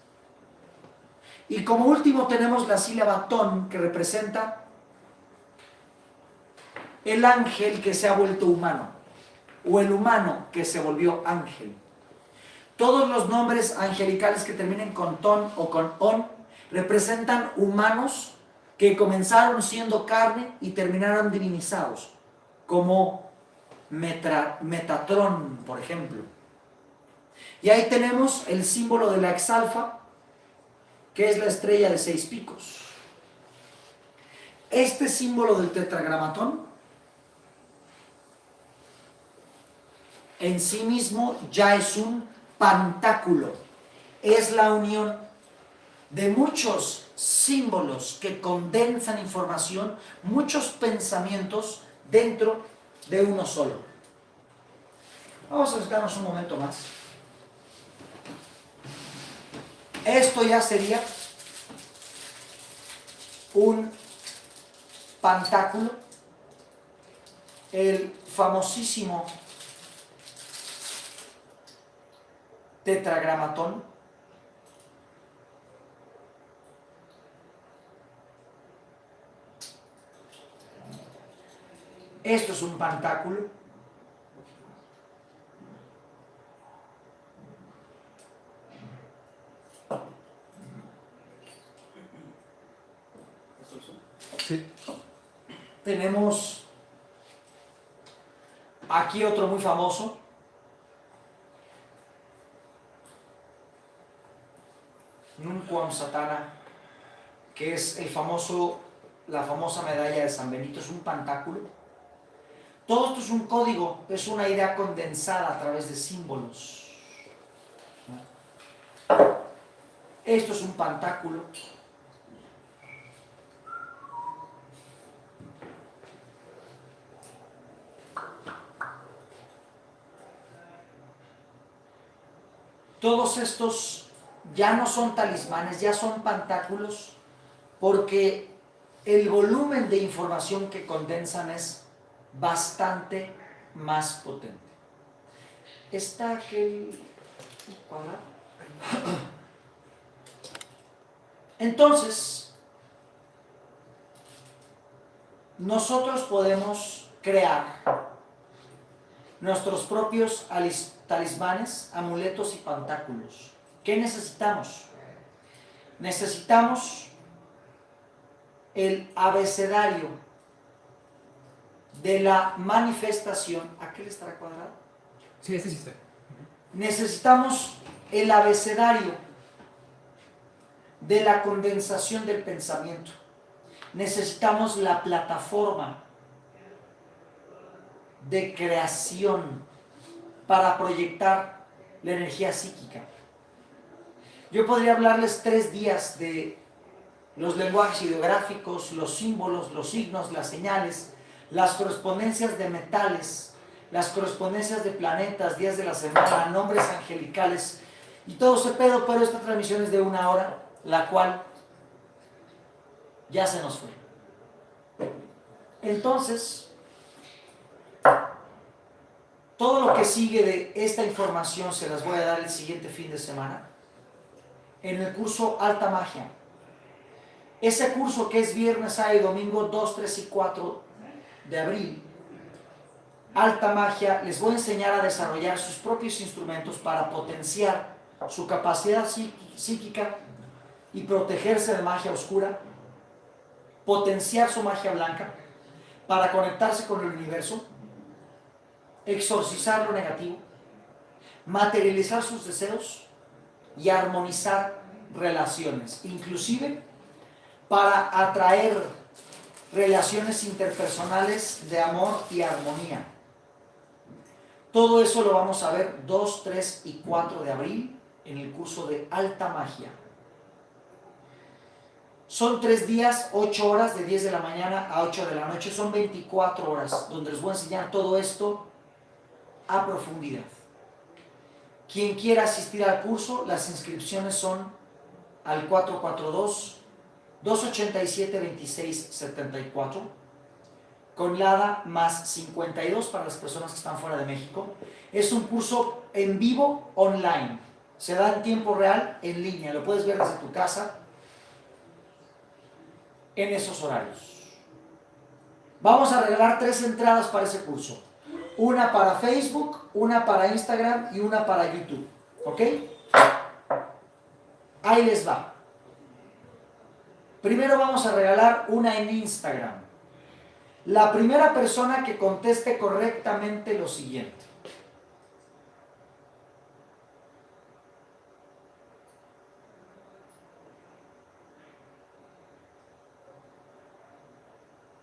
Y como último tenemos la sílaba Ton, que representa el ángel que se ha vuelto humano, o el humano que se volvió ángel. Todos los nombres angelicales que terminen con Ton o con On representan humanos que comenzaron siendo carne y terminaron divinizados, como Metatron, por ejemplo. Y ahí tenemos el símbolo de la Exalfa, que es la estrella de 6 picos. Este símbolo del tetragramatón en sí mismo ya es un pantáculo. Es la unión de muchos símbolos que condensan información, muchos pensamientos dentro de uno solo. Vamos a acercarnos un momento más. Esto ya sería un pantáculo, el famosísimo tetragramatón. Esto es un pantáculo. Sí. Tenemos aquí otro muy famoso. Nunquam Satana, que es la famosa medalla de San Benito, es un pantáculo. Todo esto es un código, es una idea condensada a través de símbolos. Esto es un pantáculo. Todos estos ya no son talismanes, ya son pantáculos, porque el volumen de información que condensan es bastante más potente. Está aquel cuadrado. Entonces, nosotros podemos crear nuestros propios talismanes, amuletos y pantáculos. ¿Qué necesitamos? Necesitamos el abecedario de la manifestación. ¿Aquel estará cuadrado? Sí, este sí está. Necesitamos el abecedario de la condensación del pensamiento. Necesitamos la plataforma de creación para proyectar la energía psíquica. Yo podría hablarles 3 días de los lenguajes ideográficos, los símbolos, los signos, las señales, las correspondencias de metales, las correspondencias de planetas, días de la semana, nombres angelicales y todo ese pedo, pero esta transmisión es de 1 hora, la cual ya se nos fue. Entonces, todo lo que sigue de esta información se las voy a dar el siguiente fin de semana en el curso Alta Magia. Ese curso que es viernes, sábado y domingo 2, 3 y 4 de abril, Alta Magia, les voy a enseñar a desarrollar sus propios instrumentos para potenciar su capacidad psíquica y protegerse de magia oscura, potenciar su magia blanca para conectarse con el universo, exorcizar lo negativo, materializar sus deseos y armonizar relaciones, inclusive para atraer relaciones interpersonales de amor y armonía. Todo eso lo vamos a ver 2, 3 y 4 de abril en el curso de Alta Magia. Son 3 días, 8 horas, de 10 de la mañana a 8 de la noche. Son 24 horas donde les voy a enseñar todo esto a profundidad. Quien quiera asistir al curso, las inscripciones son al 442-287-2674, con LADA más 52 para las personas que están fuera de México. Es un curso en vivo online, se da en tiempo real en línea, lo puedes ver desde tu casa en esos horarios. Vamos a regalar 3 entradas para ese curso. Una para Facebook, una para Instagram y una para YouTube. ¿Ok? Ahí les va. Primero vamos a regalar una en Instagram. La primera persona que conteste correctamente lo siguiente.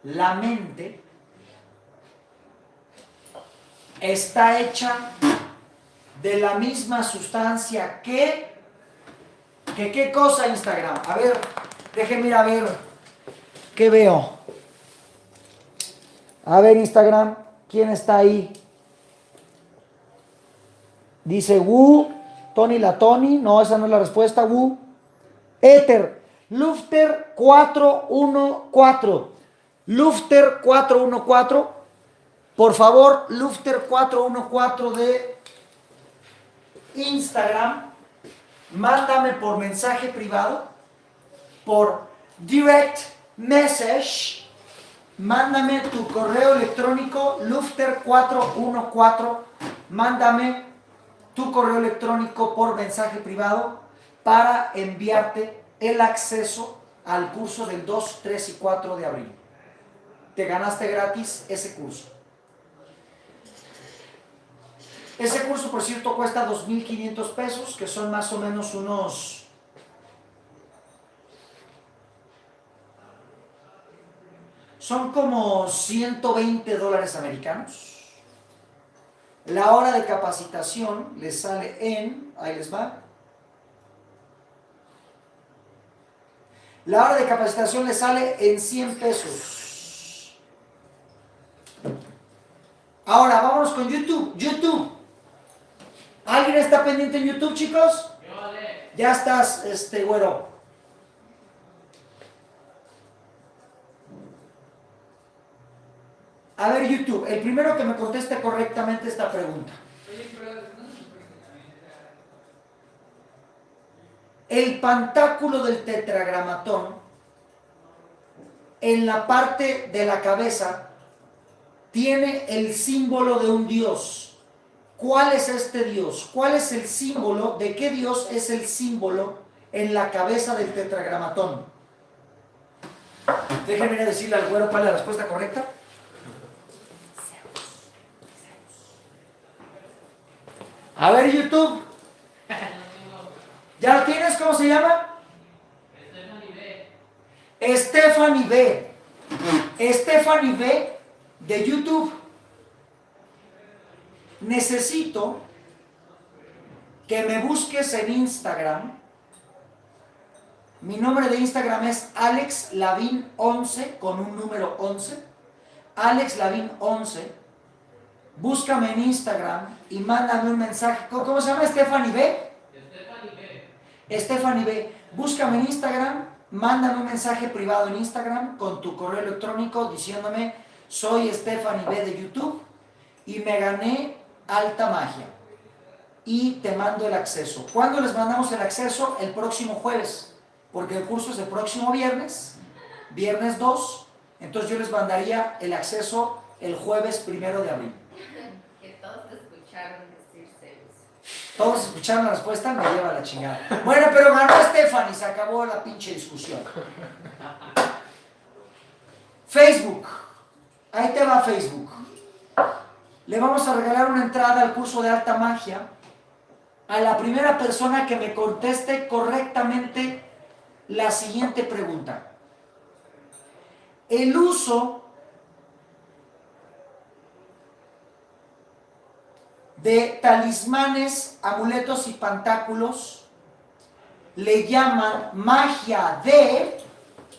La mente está hecha de la misma sustancia que ¿qué cosa Instagram? A ver, déjenme ir a ver qué veo. A ver Instagram, ¿quién está ahí? Dice Wu, Tony la Tony, no, esa no es la respuesta, Wu. Ether, Lufter 414. Lufter 414. Por favor, Lufter 414 de Instagram. Mándame por mensaje privado, por direct message. Mándame tu correo electrónico, Lufter 414. Mándame tu correo electrónico por mensaje privado para enviarte el acceso al curso del 2, 3 y 4 de abril. Te ganaste gratis ese curso. Ese curso, por cierto, cuesta 2,500 pesos, que son más o menos unos... Son como $120 americanos. La hora de capacitación les sale en... Ahí les va. La hora de capacitación les sale en 100 pesos. Ahora, vámonos con YouTube. YouTube. ¿Alguien está pendiente en YouTube, chicos? Ya estás, güero. A ver, YouTube, el primero que me conteste correctamente esta pregunta. El pantáculo del tetragramatón, en la parte de la cabeza, tiene el símbolo de un dios. ¿Cuál es este dios? ¿Cuál es el símbolo? ¿De qué dios es el símbolo en la cabeza del tetragramatón? Déjenme decirle al güero cuál es la respuesta correcta. A ver, YouTube. ¿Ya lo tienes? ¿Cómo se llama? Stephanie B. Stephanie B de YouTube. Necesito que me busques en Instagram. Mi nombre de Instagram es AlexLavín11 con un número 11. AlexLavín11. Búscame en Instagram y mándame un mensaje. ¿Cómo se llama? Stephanie B. Stephanie B. Búscame en Instagram, mándame un mensaje privado en Instagram con tu correo electrónico diciéndome soy Stephanie B de YouTube y me gané alta magia y te mando el acceso. ¿Cuándo les mandamos el acceso? El próximo jueves, porque el curso es el próximo viernes, viernes 2, entonces yo les mandaría el acceso el jueves 1 de abril. Que todos te escucharon decir Zeus. Todos escucharon la respuesta, me lleva la chingada. Bueno, pero ganó Stephanie, se acabó la pinche discusión. Facebook, ahí te va Facebook. Le vamos a regalar una entrada al curso de alta magia a la primera persona que me conteste correctamente la siguiente pregunta. El uso de talismanes, amuletos y pantáculos le llaman magia de...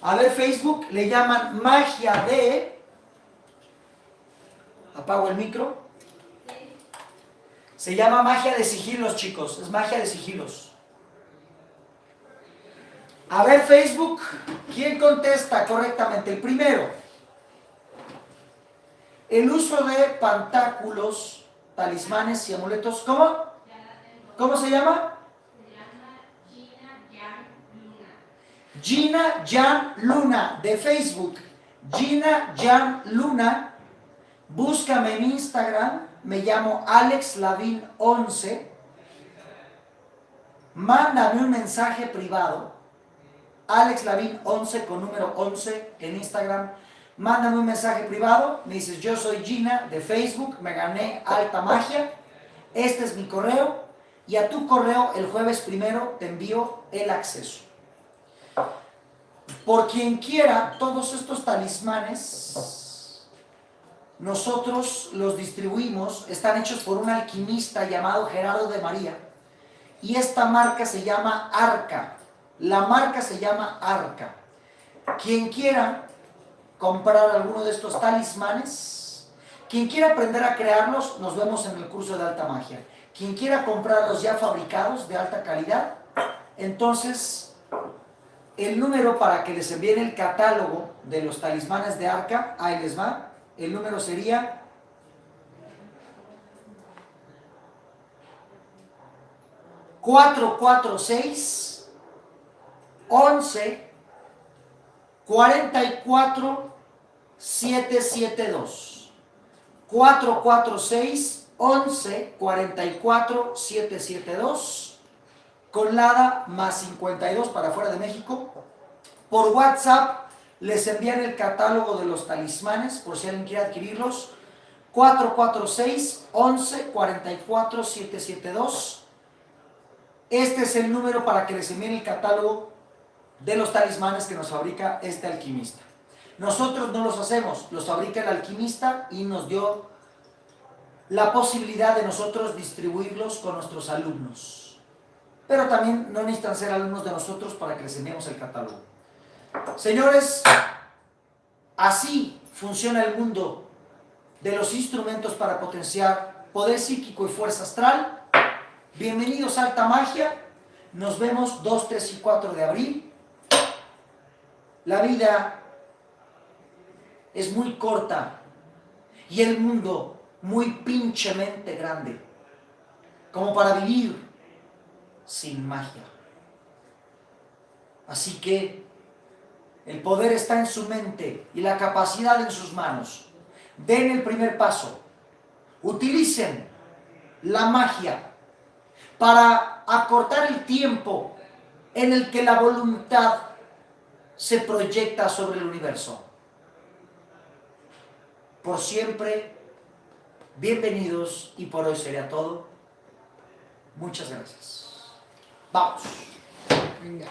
A ver, Facebook, le llaman magia de... Apago el micro. Se llama magia de sigilos, chicos. Es magia de sigilos. A ver, Facebook, ¿quién contesta correctamente? El primero. El uso de pantáculos, talismanes y amuletos. ¿Cómo? ¿Cómo se llama? Se llama Gina Yan Luna. Gina Yan Luna, de Facebook. Gina Yan Luna. Búscame en Instagram, me llamo AlexLavín11. Mándame un mensaje privado. AlexLavín11 con número 11 en Instagram. Mándame un mensaje privado. Me dices, yo soy Gina de Facebook, me gané alta magia. Este es mi correo. Y a tu correo el jueves 1 te envío el acceso. Por quien quiera, todos estos talismanes, nosotros los distribuimos, están hechos por un alquimista llamado Gerardo de María, y esta marca se llama Arca. La marca se llama Arca. Quien quiera comprar alguno de estos talismanes, quien quiera aprender a crearlos, nos vemos en el curso de alta magia. Quien quiera comprarlos ya fabricados, de alta calidad, entonces el número para que les envíen el catálogo de los talismanes de Arca, ahí les va, el número sería 446 11 44 772. 446 11 44 772, con LADA más 52 para fuera de México. Por WhatsApp les envían el catálogo de los talismanes por si alguien quiere adquirirlos. 446 11 44 772. Este es el número para que les envíen el catálogo de los talismanes que nos fabrica este alquimista. Nosotros no los hacemos, los fabrica el alquimista y nos dio la posibilidad de nosotros distribuirlos con nuestros alumnos. Pero también no necesitan ser alumnos de nosotros para que les enviemos el catálogo. Señores, así funciona el mundo de los instrumentos para potenciar poder psíquico y fuerza astral. Bienvenidos a Alta Magia. Nos vemos 2, 3 y 4 de abril. La vida es muy corta y el mundo muy pinchemente grande como para vivir sin magia. Así que el poder está en su mente y la capacidad en sus manos. Den el primer paso. Utilicen la magia para acortar el tiempo en el que la voluntad se proyecta sobre el universo. Por siempre, bienvenidos, y por hoy sería todo. Muchas gracias. Vamos. Venga.